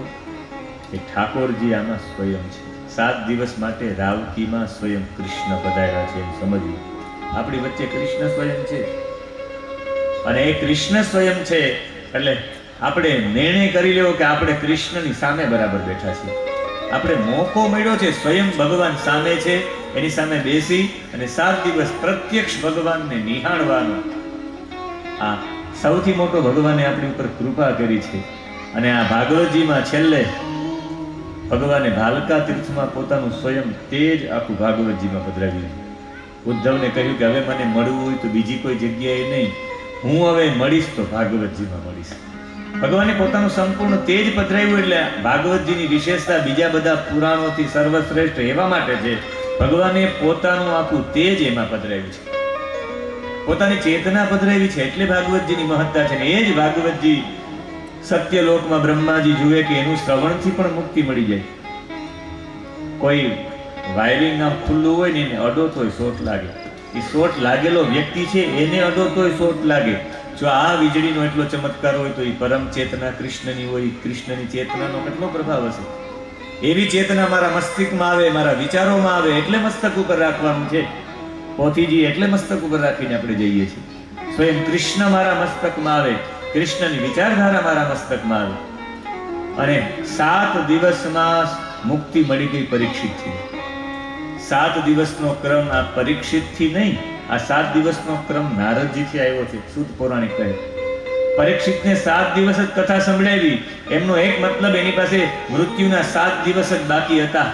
કે ઠાકોરજી આમાં સ્વયં છે. 7 દિવસ માટે રાવકીમાં સ્વયં કૃષ્ણ પધાર્યા છે એમ સમજવું. આપણી વચ્ચે કૃષ્ણ સ્વયં છે, અને એ કૃષ્ણ સ્વયં છે એટલે આપણે નિર્ણય કરી લેવો કે આપણે કૃષ્ણની સામે બરાબર બેઠા છીએ. આપણે મોકો મળ્યો છે, સ્વયં ભગવાન સામે છે, એની સામે બેસી અને 7 દિવસ પ્રત્યક્ષ ભગવાનને નિહાળવાનો આ સૌથી મોટો ભગવાને આપણી ઉપર કૃપા કરી છે. અને આ ભાગવતજીમાં છેલ્લે ભગવાને ભાલકા તીર્થમાં પોતાનું સ્વયં તેજ આખું ભાગવતજીમાં પધરાવ્યું. ઉદ્ધવને કહ્યું કે હવે મને મળવું હોય તો બીજી કોઈ જગ્યાએ નહીં, હું હવે મળીશ તો ભાગવતજીમાં મળીશ. ભગવાને પોતાનું સંપૂર્ણ તેજ પધરાવ્યું. એટલે ભાગવતજીની વિશેષતા બીજા બધા પુરાણોથી સર્વશ્રેષ્ઠ એવા માટે છે, ભગવાને પોતાનું આખું તેજ એમાં પધરાવ્યું છે, પોતાની ચેતના પધરાવી છે, એટલે ભાગવતજીની મહત્તા છે. એ જ ભાગવતજી સત્યલોકમાં બ્રહ્માજી જુએ કે એનું શ્રવણથી પણ મુક્તિ મળી જાય. કોઈ વાયરિંગ આમ ખુલ્લું હોય ને એને અડો તોય શોટ લાગે, એ શોટ લાગેલો વ્યક્તિ છે એને અડો તોય શોટ લાગે. જો આ વીજળીનો એટલો ચમત્કાર હોય તો એ પરમ ચેતના કૃષ્ણની હોય, કૃષ્ણની ચેતનાનો કેટલો પ્રભાવ હશે. એવી ચેતના મારા મસ્તિષ્કમાં આવે, મારા વિચારોમાં આવે, એટલે મસ્તક ઉપર રાખવાનું છે. પોથીજી એટલે મસ્તક ઉપર રાખીને આપણે જઈએ છીએ. સ્વયં કૃષ્ણ મારા મસ્તકમાં આવે, કૃષ્ણની વિચારધારા મારા મસ્તકમાં આવે. અને 7 દિવસમાં મુક્તિ મળી ગઈ પરીક્ષિતથી. 7 દિવસનો ક્રમ આ પરીક્ષિતથી નહીં, આ 7 દિવસનો ક્રમ નારદજીથી આવ્યો છે. સૂત પૌરાણિક કહે પરીક્ષિતને 7 દિવસ જ કથા સંભળાવી. એમનો એક મતલબ એની પાસે મૃત્યુના 7 દિવસ જ બાકી હતા.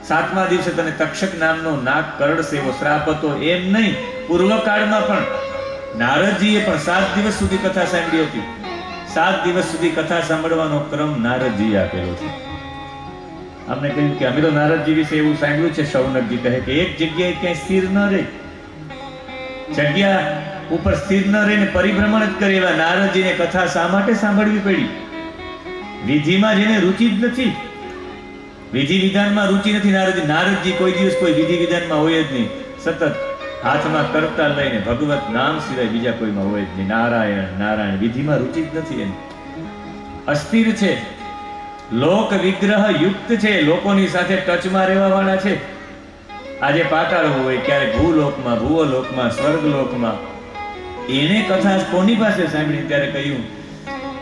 7મા દિવસે તને તક્ષક નામનો નાગ કરડશે એવો શ્રાપ હતો, એમ નહીં, પૂર્વકાળમાં પણ નારદજીએ પણ 7 દિવસ સુધી કથા સાંભળી હતી. 7 દિવસ સુધી કથા સાંભળવાનો ક્રમ નારદજીએ આપેલો છે. આપણે કહ્યું કે અમે તો નારદજી વિશે એવું સાંભળ્યું છે, શૌનકજી કહે કે એક જગ્યાએ ક્યાંય સ્થિર ન રહે, જગ્યા ઉપર સ્થિર ન રહીને પરિભ્રમણ જ કરે એવા નારદજીને કથા શા માટે સાંભળવી પડી? વિધિમાં જેને રુચિ જ નથી, વિધિ વિધાનમાં રુચિ નથી. નારદજી કોઈ દિવસ કોઈ વિધિ વિધાનમાં હોય જ નહીં. સતત હાથમાં કરતા લઈને ભગવત નામ સિવાય બીજા કોઈમાં હોય જ નહીં. નારાયણ નારાયણ, વિધિમાં રુચિ જ નથી એની. અસ્થિર છે, લોક વિગ્રહ યુક્ત છે, લોકોની સાથે ટચમાં રહેવા વાળા છે. આજે પાતાળ હોય, ક્યારેક ભૂલોકમાં, ભુવલોકમાં, સ્વર્ગલોકમાં. એને કથા કોની પાસે સાંભળી? ત્યારે કહ્યું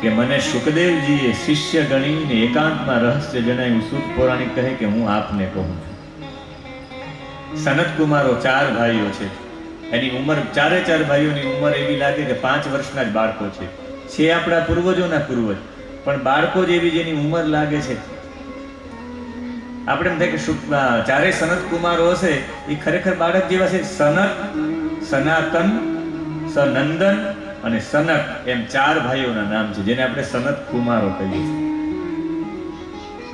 કે મને શુકદેવજીએ શિષ્ય ગણીને એકાંતમાં રહસ્ય જણાવ્યું. સૂત પૌરાણિક કહે કે હું આપને કહું છું. સનત કુમારો 4 ભાઈઓ છે. એની ઉંમર 4 ભાઈઓની ઉંમર એવી લાગે કે 5 વર્ષના જ બાળકો છે. આપણા પૂર્વજોના પૂર્વજ, પણ બાળકો જેવી જેની ઉંમર લાગે છે. આપણે એમ થાય કે ચારેય સનત કુમારો હશે એ ખરેખર બાળક જેવા છે. સનત, સનાતન, સનંદન અને સનક એમ 4 ભાઈઓના નામ છે, જેને આપણે સનત કુમારો કહીએ છીએ.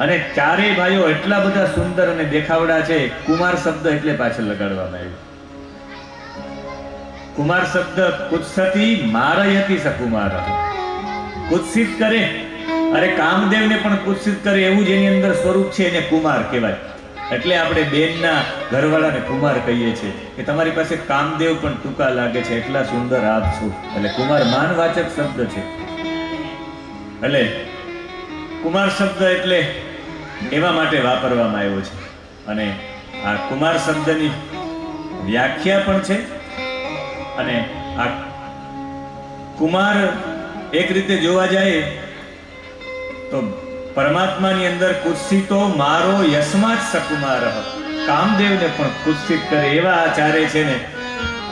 અને 4 ભાઈઓ એટલા બધા સુંદર અને દેખાવડા છે. કુમાર શબ્દ એટલે પાછળ લગાડવામાં આવ્યો. કુમાર શબ્દ કુત્સતી મારયતી સકુમાર, કુત્સિત કરે. અરે કામદેવને પણ કુત્સિત કરે એવું જેની અંદર સ્વરૂપ છે એને કુમાર કહેવાય. એટલે આપણે બેનના ઘરવાળાને કુમાર કહીએ છીએ કે તમારી પાસે કામદેવ પણ ટૂંકા લાગે છે, એટલા સુંદર આપ છો. એટલે કુમાર માનવાચક શબ્દ છે. એટલે કુમાર શબ્દ એટલે એવા માટે વાપરવામાં આવ્યો છે. અને આ કુમાર શબ્દની વ્યાખ્યા પણ છે. અને આ કુમાર એક રીતે જોવા જાય તો પરમાત્માની અંદર કુત્સિતો મારો યસ્માત સકુમાર, કામદેવને પણ કુત્સિત કરે એવા આ 4 છે ને.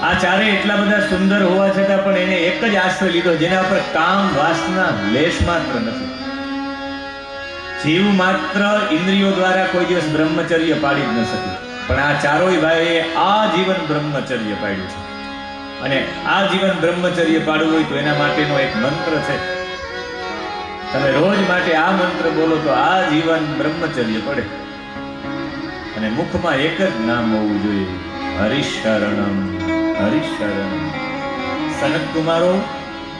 આ 4 એટલા બધા સુંદર હોવા છતાં પણ એને એક જ આશ્રય લીધો જેના ઉપર કામ વાસના લેશ માત્ર નથી. જીવ માત્ર ઇન્દ્રિયો દ્વારા કોઈ દિવસ બ્રહ્મચર્ય પાડી જ ન શકે, પણ આ 4 ભાઈએ આ જીવન બ્રહ્મચર્ય પાડ્યું છે. અને આ જીવન બ્રહ્મચર્ય પાડવું હોય તો એના માટેનો એક મંત્ર છે. તમે રોજ માટે આ મંત્ર બોલો તો આ જીવન બ્રહ્મચર્ય પડે. અને મુખમાં એક જ નામ હોવું જોઈએ, હરિશરણમ હરિશરણમ. સનત કુમારો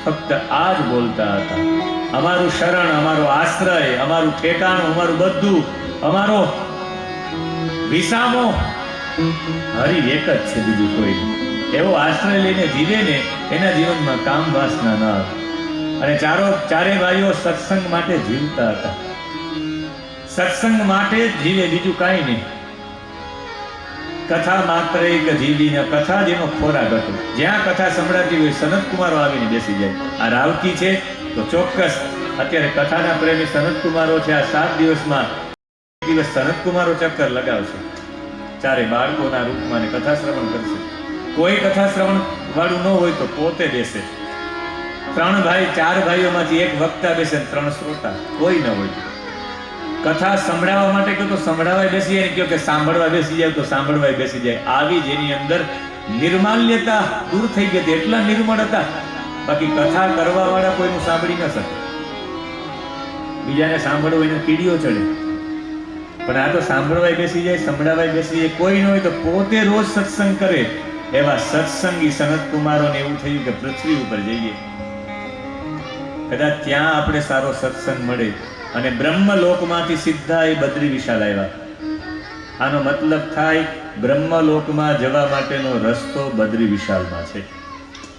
ફક્ત આ જ બોલતા હતા, અમારું શરણ, અમારો આશ્રય, અમારું ઠેકાણું, અમારું બધું, અમારો વિસામો હરિ એક જ છે, બીજું કોઈ નહીં. એવો આશ્રય લઈને જીવે ને એના જીવનમાં કામ વાસના ન આવે. અને ચારે ભાઈઓ સત્સંગ માટે જીવતા હતા. સત્સંગ માટે જ જીવે, બીજું કાંઈ નહીં. કથા માત્ર એક જીવીને કથા જેનો ખોરાક હતો. જ્યાં કથા સંભળાતી હોય સનત કુમારો આવીને બેસી જાય. આ રાવકી છે તો ચોક્કસ અત્યારે કથાના પ્રેમી સનત કુમારો છે. આ 7 દિવસમાં એક દિવસ સનત કુમારો ચક્કર લગાવશે, ચારે બાળકોના રૂપમાં ને કથા શ્રવણ કરશે. કોઈ કથા શ્રવણ વાળું ન હોય તો પોતે બેસે. 3 ભાઈ 4 ભાઈઓમાંથી એક વક્તા બેસે, 3 શ્રોતા, કોઈ ન હોય. કથા સંભળાવવા માટે કહો તો સંભળાવાય બેસી જાય, કહો કે સાંભળવા બેસી જાય તો સાંભળવાય બેસી જાય. આવી જેની અંદર નિર્માલ્યતા દૂર થઈ ગઈ હતી, એટલા નિર્મળ હતા. બાકી કથા કરવા વાળા કોઈનું સાંભળી ન શકે. બીજાને સાંભળવો એનો કીડીઓ ચડે, પણ આ તો સાંભળવાય બેસી જાય, સંભળાવાય બેસી જાય. કોઈ ન હોય તો પોતે રોજ સત્સંગ કરે. એવા સત્સંગી સનત કુમારોને એવું થયું કે પૃથ્વી ઉપર જઈએ, કદાચ ત્યાં આપણે સારો સત્સંગ મળે. અને બ્રહ્મલોકમાંથી સીધા એ બદ્રી વિશાલ આવ્યા. આનો મતલબ થાય બ્રહ્મલોકમાં જવા માટેનો રસ્તો બદ્રી વિશાલમાં છે.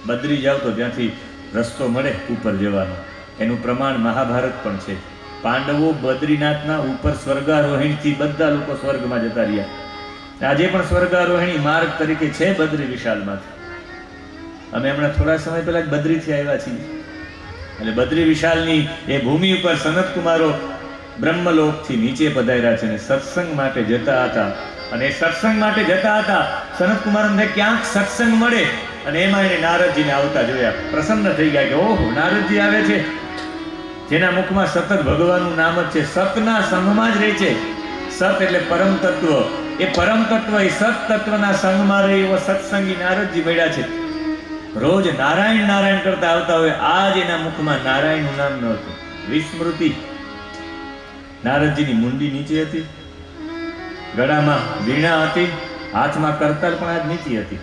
બદ્રી જાવ તો ત્યાંથી રસ્તો મળે ઉપર જવાનો. એનું પ્રમાણ મહાભારત પણ છે. પાંડવો બદ્રીનાથના ઉપર સ્વર્ગારોહિણીથી બધા લોકો સ્વર્ગમાં જતા રહ્યા. આજે પણ સ્વર્ગારોહિણી માર્ગ તરીકે છે બદ્રી વિશાલમાંથી. અમે હમણાં થોડા સમય પહેલા જ બદ્રીથી આવ્યા છીએ. એટલે બદ્રી વિશાલની એ ભૂમિ ઉપર સનત કુમારો બ્રહ્મલોકથી નીચે પધાર્યા છે અને સત્સંગ માટે જતા હતા. અને એ સત્સંગ માટે જતા હતા, સનત કુમારોને ક્યાંક સત્સંગ મળે અને એમાં એને નારદજીને આવતા જોયા. પ્રસન્ન થઈ ગયા કે ઓહો, નારદજી આવે છે, જેના મુખમાં સતત ભગવાનનું નામ જ છે. સતના સંગમાં જ રહે છે. સત એટલે પરમ તત્વ. એ પરમ તત્વ એ સત તત્વના સંગમાં રહે એવો સત્સંગી નારદજી મળ્યા છે. રોજ નારાયણ નારાયણ કરતા આવતા હોય. આજ એના મુખમાં નારાયણનું નામ ન હતું. વિસ્મૃતિ. નારદજીની મુંડી નીચે હતી, ગળામાં વીણા હતી, હાથમાં કરતાલ પણ આજ નીચી હતી.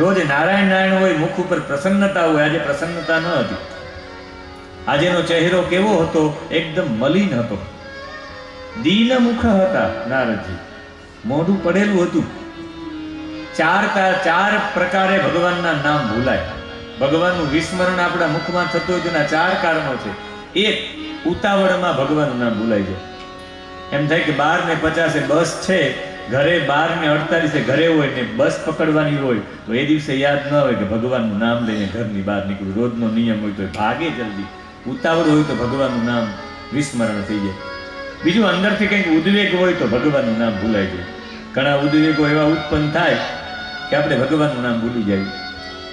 રોજ નારાયણ નારાયણ હોય, મુખ ઉપર પ્રસન્નતા હોય. આજે પ્રસન્નતા ન હતી. આજેનો ચહેરો કેવો હતો? એકદમ મલિન હતો. દીન મુખ હતા નારદજી. મોઢું પડેલું હતું. 4 પ્રકારે ભગવાનના નામ ભૂલાય. ભગવાનનું વિસ્મરણ આપણા મુખમાં થતું હોય તેના 4 કારણો છે. એક, ઉતાવળમાં ભગવાનનું નામ ભૂલાઈ જાય. એમ થાય કે 12:50 બસ છે, ઘરે 12:48 ઘરે હોય ને બસ પકડવાની હોય તો એ દિવસે યાદ ન હોય કે ભગવાનનું નામ લઈને ઘરની બહાર નીકળવું. રોજનો નિયમ હોય તો ભાગે જલ્દી. ઉતાવળ હોય તો ભગવાનનું નામ વિસ્મરણ થઈ જાય. બીજું, અંદરથી કંઈક ઉદ્વેગ હોય તો ભગવાનનું નામ ભૂલાઈ જાય. ઘણા ઉદ્વેગો એવા ઉત્પન્ન થાય કે આપણે ભગવાનનું નામ ભૂલી જાય.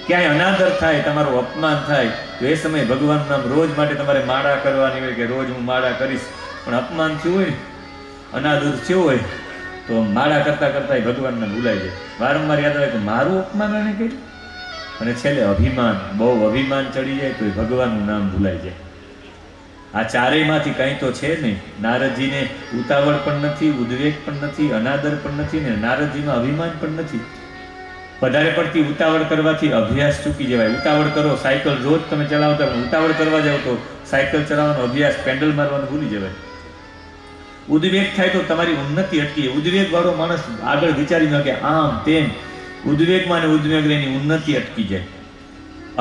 ક્યાંય અનાદર થાય, તમારું અપમાન થાય તો એ સમયે ભગવાનનું નામ રોજ માટે તમારે માળા કરવાની હોય કે રોજ હું માળા કરીશ. પણ અપમાન થયું હોય, અનાદર થયો હોય તો માળા કરતા કરતા ભગવાનને ભૂલાઈ જાય. વારંવાર યાદ આવે કે મારું અપમાન એને કર્યું. અને છેલ્લે અભિમાન, બહુ અભિમાન ચડી જાય તો ભગવાનનું નામ ભૂલાઈ જાય. આ ચારેયમાંથી કંઈ તો છે નહીં. નારદજીને ઉતાવળ પણ નથી, ઉદ્વેગ પણ નથી, અનાદર પણ નથી ને નારદજીમાં અભિમાન પણ નથી. વધારે પડતી ઉતાવળ કરવાથી અભ્યાસ ચૂકી જવાય. ઉતાવળ કરો, સાયકલ રોજ તમે ચલાવતા પણ ઉતાવળ કરવા જાવ તો સાયકલ ચલાવવાનો અભ્યાસ, પેન્ડલ મારવાનું ભૂલી જવાય. ઉદ્વેગ થાય તો તમારી ઉન્નતિ અટકી જાય. ઉદ્વેગ વાળો માણસ આગળ વિચારી ન કે આમ તેમ. ઉદ્વેગમાં ને ઉદ્વેગ એની ઉન્નતિ અટકી જાય.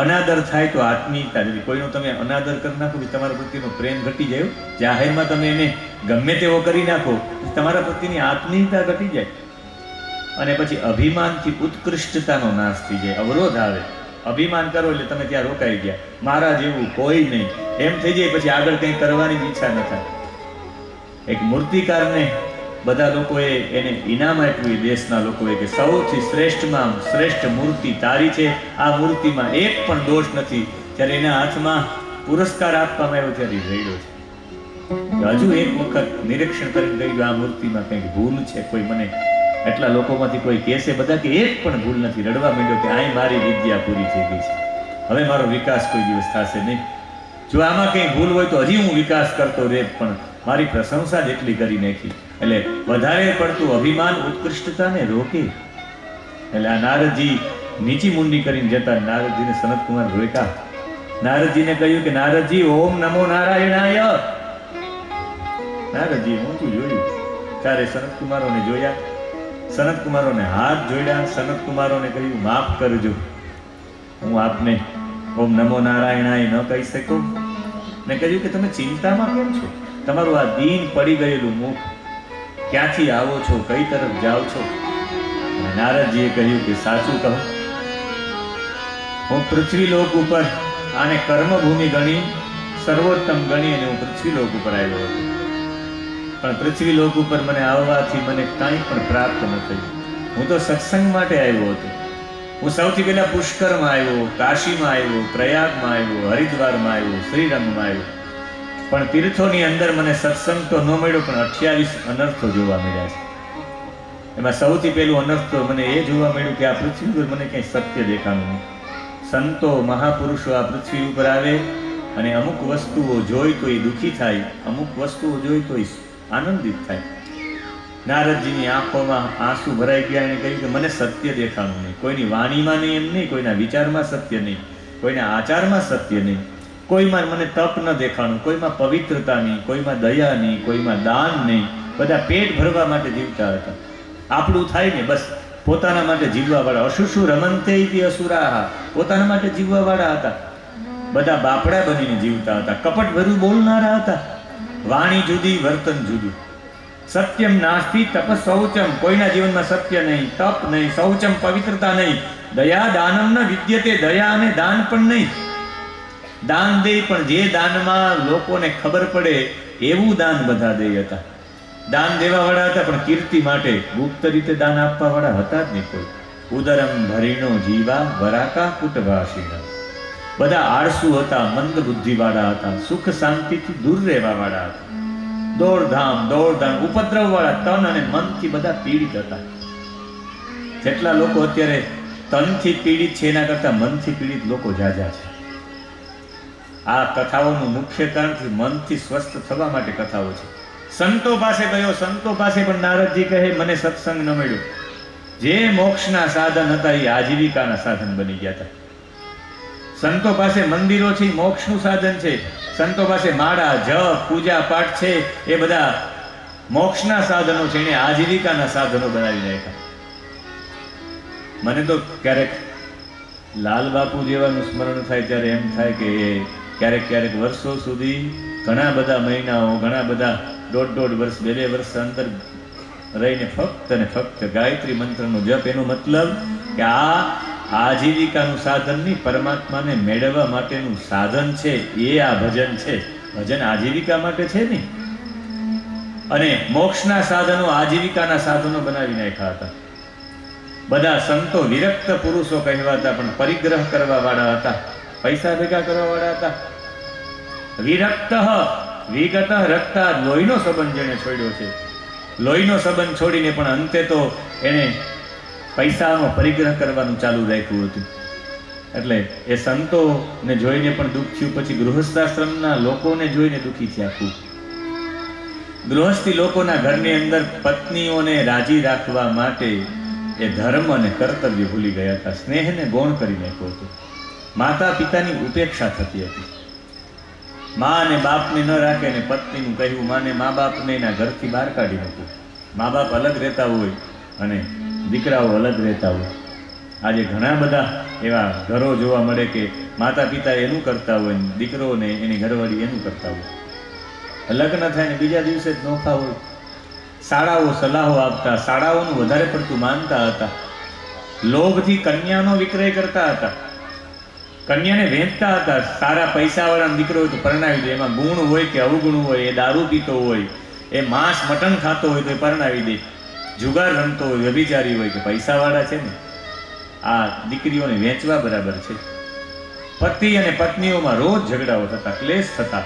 અનાદર થાય તો આત્મીયતા જેવી. કોઈનો તમે અનાદર કરી નાખો તો તમારા પ્રત્યેનો પ્રેમ ઘટી જાય. જાહેરમાં તમે એને ગમે તેવો કરી નાખો, તમારા પ્રત્યેની આત્મીયતા ઘટી જાય. અને પછી અભિમાનથી ઉત્કૃષ્ટતાનો નાશ થઈ જાય. અવરોધ આવે. અભિમાન કરો એટલે તમે ત્યાં રોકાઈ ગયા. મારા જેવું કોઈ નહીં એમ થઈ જાય. પછી આગળ કંઈ કરવાની ઈચ્છા ન થાય. એક મૂર્તિકારને બધા લોકોએ એને ઇનામ આપ્યું, દેશના લોકોએ, કે સૌથી શ્રેષ્ઠમાં શ્રેષ્ઠ મૂર્તિ તારી છે. આ મૂર્તિમાં એક પણ દોષ નથી. જ્યારે એના હાથમાં પુરસ્કાર આપવામાં આવ્યો ત્યારે રડ્યો છે. હજુ એક વખત નિરીક્ષણ કરીને કહ્યું આ મૂર્તિમાં કંઈક ભૂલ છે. કોઈ મને એટલા લોકોમાંથી કોઈ કહેશે, બધા કે એક પણ ભૂલ નથી. રડવા માંડ્યો કે અહીં મારી વિદ્યા પૂરી થઈ ગઈ છે, હવે મારો વિકાસ કોઈ દિવસ થશે નહીં. જો આમાં કંઈ ભૂલ હોય તો હજી હું વિકાસ કરતો રહે, પણ મારી પ્રશંસા જેટલી કરી નાખી. એટલે વધારે પડતું અભિમાન ઉત્કૃષ્ટતાને રોકે. એટલે આ નારદજી નીચી મુંડી કરીને જતા નારદજીને સનતકુમાર રોક્યા. નારદજીને કહ્યું કે નારદજી, ઓમ નમો નારાયણાય. નારદજી ઊંચું જોયું, ચારે સનતકુમારોને જોયા. સનત કુમારોને હાથ જોડ્યા, સનત કુમારોને કહ્યું માફ કરજો, હું આપને ઓમ નમો નારાયણાય ન કહી શકું. ને કહ્યું કે તમે ચિંતામાં કેમ છો? તમારું આ દીન પડી ગયેલું મુખ, ક્યાંથી આવો છો, કઈ તરફ જાઓ છો? અને નારદજીએ કહ્યું કે સાચું કહું, હું પૃથ્વીલોક ઉપર આને કર્મભૂમિ ગણી, સર્વોત્તમ ગણી અને હું પૃથ્વીલોક ઉપર આવ્યો હતો. પણ પૃથ્વીલોક ઉપર મને આવવાથી મને કાંઈ પણ પ્રાપ્ત ન થયું. હું તો સત્સંગ માટે આવ્યો હતો. હું સૌથી પહેલા પુષ્કરમાં આવ્યો, કાશીમાં આવ્યો, પ્રયાગમાં આવ્યો, હરિદ્વારમાં આવ્યો, શ્રીરંગમાં આવ્યો. પણ તીર્થોની અંદર મને સત્સંગ તો ન મળ્યો, પણ 28 અનર્થો જોવા મળ્યા છે. એમાં સૌથી પહેલું અનર્થ તો મને એ જોવા મળ્યું કે આ પૃથ્વી ઉપર મને ક્યાંય સત્ય દેખાનું નહીં. સંતો મહાપુરુષો આ પૃથ્વી ઉપર આવે અને અમુક વસ્તુઓ જોઈ તો એ દુઃખી થાય, અમુક વસ્તુઓ જોઈ તો એ આનંદિત થાય. નારદજીની આંખોમાં આંસુ ભરાઈ ગયા. એને કહ્યું કે મને સત્ય દેખાનું નહીં, કોઈની વાણીમાં નહીં, એમ નહીં, કોઈના વિચારમાં સત્ય નહીં, કોઈના આચારમાં સત્ય નહીં, કોઈમાં મને તપ ન દેખાણું, કોઈમાં પવિત્રતા નહીં, કોઈમાં દયા નહીં, કોઈમાં દાન નહીં. બધા પેટ ભરવા માટે જીવતા હતા. આપણું થાય ને બસ પોતાના માટે જીવવા વાળા. અશુષુ રમંતે ઇતિ અસુરાહ, પોતાના માટે જીવવા વાળા હતા. બધા બાપડા બનીને જીવતા હતા, કપટ ભર્યું બોલનારા હતા. વાણી જુદી, વર્તન જુદું. સત્યમ નાસ્તિ તપ શૌચમ, કોઈના જીવનમાં સત્ય નહીં, તપ નહીં, શૌચમ પવિત્રતા નહીં, દયા દાનમ ન વિદ્યતે, દયા અને દાન પણ નહીં. દાન દે પણ જે દાનમાં લોકોને ખબર પડે એવું દાન બધા દે હતા. દાન દેવા વાળા હતા પણ કીર્તિ માટે ગુપ્ત રીતે દાન આપવા વાળા હતા જ નહીં કોઈ. ઉદરમ ભરીણો જીવા વરાકા કુટભાષીના, બધા આળસુ હતા, મંદ બુદ્ધિ વાળા હતા, સુખ શાંતિથી દૂર રહેવા વાળા હતા. દોડધામ ઉપદ્રવ વાળા, તન અને મનથી બધા પીડિત હતા. જેટલા લોકો અત્યારે તનથી પીડિત છે એના કરતા મનથી પીડિત લોકો જાજા છે. આ કથાઓનું મુખ્ય કારણ મનથી સ્વસ્થ થવા માટે કથાઓ છે. સંતો પાસે ગયો, સંતો પાસે પણ નારદજી કહે મને સત્સંગ ન મળ્યો. જે મોક્ષના સાધન હતા એ આજીવિકાના સાધન બની ગયા હતા. સંતો પાસે મંદિરો છે, મોક્ષનું સાધન છે. સંતો પાસે માળા, જપ, પૂજા પાઠ છે, એ બધા મોક્ષના સાધનો છે. એને આજીવિકાના સાધનો બનાવી નાખ્યા. મને તો ક્યારેક લાલ બાપુ જેવાનું સ્મરણ થાય ત્યારે એમ થાય કે ક્યારેક વર્ષો સુધી, ઘણા બધા મહિનાઓ, ઘણા બધા 1.5 વર્ષ, 2 વર્ષ અંદર રહીને ફક્ત ને ફક્ત ગાયત્રી મંત્રનો જપ. એનો મતલબ કે આ આજીવિકાનું સાધન નહીં, પરમાત્માને મેળવવા માટેનું સાધન છે એ આ ભજન છે. ભજન આજીવિકા માટે છે નહીં. અને મોક્ષના સાધનો આજીવિકાના સાધનો બનાવી નાખ્યા હતા. બધા સંતો વિરક્ત પુરુષો કહેવાતા, પણ પરિગ્રહ કરવા વાળા હતા, પૈસા ભેગા કરવા વાળા હતા. વિરક્ત વિગત રક્તા, લોહીનો સંબંધ જેને છોડ્યો છે. લોહીનો સંબંધ છોડીને પણ અંતે તો એને પૈસાનો પરિગ્રહ કરવાનું ચાલુ રાખ્યું હતું. એટલે એ સંતોને જોઈને પણ દુઃખ થયું. પછી ગૃહસ્થાશ્રમના લોકોને જોઈને દુઃખી થયા. ખૂબ ગૃહસ્થી લોકોના ઘરની અંદર પત્નીઓને રાજી રાખવા માટે એ ધર્મ અને કર્તવ્ય ભૂલી ગયા હતા. સ્નેહને ગૌણ કરી નાખ્યો હતો. માતા પિતાની ઉપેક્ષા થતી હતી. મા અને બાપને ન રાખે ને પત્નીનું કહેવું માને મા બાપને એના ઘરથી બહાર કાઢી નાખવું. મા બાપ અલગ રહેતા હોય અને દીકરાઓ અલગ રહેતા હોય. આજે ઘણા બધા એવા ઘરો જોવા મળે કે માતા પિતા એનું કરતા હોય ને દીકરોને એની ઘરવાળી એનું કરતા હોય. લગ્ન થાય ને બીજા દિવસે જ નોખા હોય. શાળાઓ સલાહો આપતા, શાળાઓનું વધારે પડતું માનતા હતા. લોભથી કન્યાનો વિક્રય કરતા હતા, કન્યાને વેચતા હતા. સારા પૈસાવાળા દીકરો હોય તો પરણાવી દે, એમાં ગુણ હોય કે અવગુણ હોય, એ દારૂ પીતો હોય, એ માંસ મટન ખાતો હોય તો એ પરણાવી દે. જુગાર રમતો હોય, વ્યભિચારી હોય કે પૈસાવાળા છે ને, આ દીકરીઓને વેચવા બરાબર છે. પતિ અને પત્નીઓમાં રોજ ઝઘડાઓ થતા, ક્લેશ થતા.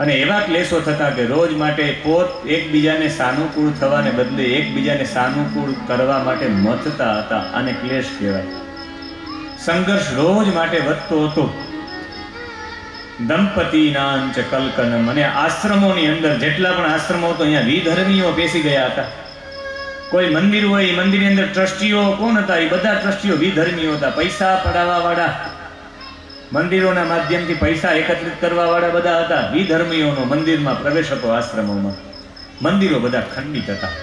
અને એવા ક્લેશો થતા કે રોજ માટે પોત એકબીજાને સાનુકૂળ થવાને બદલે એકબીજાને સાનુકૂળ કરવા માટે મથતા હતા. આને ક્લેશ કહેવાય. સંઘર્ષ રોજ માટે વધતો હતો. દંપતીનાંચ કલ્કનમ, અને આશ્રમોની અંદર જેટલા પણ આશ્રમો હતો અહીંયા વિધર્મીઓ બેસી ગયા હતા. કોઈ મંદિર હોય, એ મંદિરની અંદર ટ્રસ્ટીઓ કોણ હતા? એ બધા ટ્રસ્ટીઓ વિધર્મીઓ હતા. પૈસા પડાવવા વાળા, મંદિરોના માધ્યમથી પૈસા એકત્રિત કરવા વાળા બધા હતા. વિધર્મીઓનો મંદિરમાં પ્રવેશ હતો. આશ્રમોમાં મંદિરો બધા ખંડિત હતા.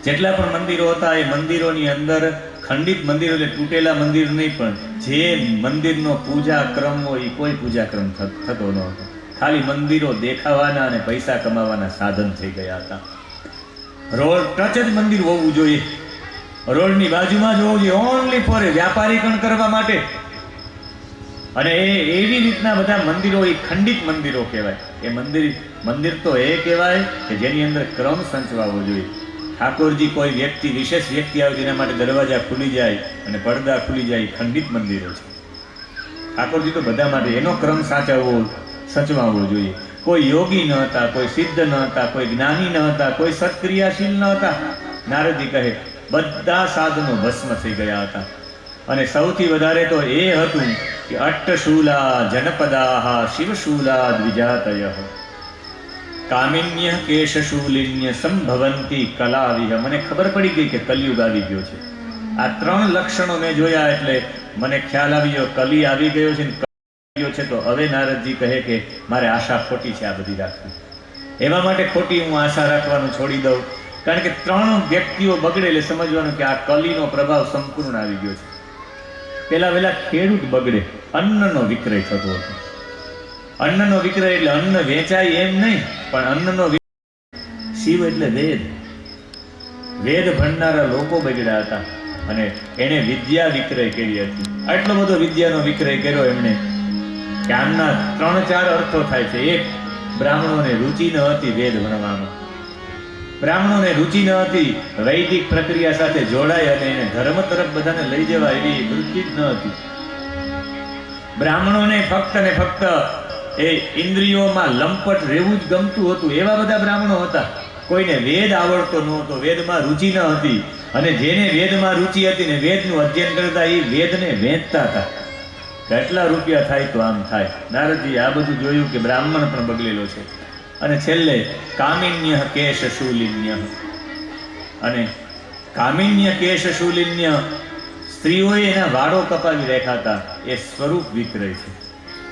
જેટલા પણ મંદિરો હતા એ મંદિરોની અંદર ખંડિત મંદિરો એટલે તૂટેલા મંદિર નહીં, પણ જે મંદિરનો પૂજા ક્રમ હોય એ કોઈ પૂજા ક્રમ થતો ન હતો. ખાલી મંદિરો દેખાવાના અને પૈસા કમાવાના સાધન થઈ ગયા હતા. રોડ ટચ જ મંદિર હોવું જોઈએ, રોડની બાજુમાં જ હોવું જોઈએ, ઓનલી ફોર વ્યાપારીકરણ કરવા માટે. અને એવી રીતના બધા મંદિરો એ ખંડિત મંદિરો કહેવાય. એ મંદિર તો એ કહેવાય કે જેની અંદર ક્રમ સંચવાવો જોઈએ. ઠાકોરજી કોઈ વ્યક્તિ વિશેષ વ્યક્તિ આવે તેના માટે દરવાજા ખુલી જાય અને પડદા ખુલી જાય, ખંડિત મંદિરો છે. ઠાકોરજી તો બધા માટે એનો ક્રમ સચવાવો જોઈએ. કોઈ યોગી ન હતા, કોઈ સિદ્ધ ન હતા, કોઈ જ્ઞાની ન હતા, કોઈ સત્ક્રિયાશીલ ન હતા. નારદજી કહે બધા સાધનો ભસ્મ થઈ ગયા હતા. અને સૌથી વધારે તો એ હતું કે અટ્ટશૂલા જનપદાહ શિવશૂલા દ્વિજાતય કામિન્ય કેશશૂલિન્ય સંભવંતી કલાવિહ. મને ખબર પડી ગઈ કે કલિયુગ આવી ગયો છે. આ 3 લક્ષણો મેં જોયા એટલે મને ખ્યાલ આવ્યો કલી આવી ગયો છે, છે. તો હવે નારદજી કહે કે મારે આશા ખોટી છે આ બધી રાખવી. એવા માટે ખોટી હું આશા રાખવાનું છોડી દઉં, કારણ કે 3 વ્યક્તિઓ બગડે એટલે સમજવાનું કે આ કલીનો પ્રભાવ સંપૂર્ણ આવી ગયો છે. પેલા ખેડૂત બગડે, અન્નનો વિક્રય થતો હતો. અન્નનો વિક્રય એટલે અન્ન વેચાય એમ નહીં, પણ અન્નનો શિવ એટલે વેદ ભણનારા લોકો બગડ્યા હતા. અને એને વિદ્યા વિક્રય કરી હતી. આટલો બધો વિદ્યાનો વિક્રય કર્યો એમણે કે આમના 3-4 અર્થો થાય છે. એક, બ્રાહ્મણોને રુચિ ન હતી વેદ ભણવામાં, બ્રાહ્મણોને રુચિ ન હતી વૈદિક પ્રક્રિયા સાથે જોડાય અને એને ધર્મ તરફ બધાને લઈ જવા એવી વૃત્તિ જ ન હતી. બ્રાહ્મણોને ફક્ત ને ફક્ત એ ઇન્દ્રિયોમાં લંપટ રહેવું જ ગમતું હતું. એવા બધા બ્રાહ્મણો હતા. કોઈને વેદ આવડતો નહોતો, વેદમાં રુચિ ન હતી. અને જેને વેદમાં રુચિ હતી ને વેદનું અધ્યયન કરતા એ વેદને વેચતા હતા. કેટલા રૂપિયા થાય તો આમ થાય. નારદજી આ બધું જોયું કે બ્રાહ્મણ પણ બગડેલો છે. અને છેલ્લે કામિન્ય કેશશૂલિન્ય. અને કામિન્ય કેશશૂલિન્ય સ્ત્રીઓએ એના વાળો કપાવી રાખ્યા હતા. એ સ્વરૂપ વિક્રય છે.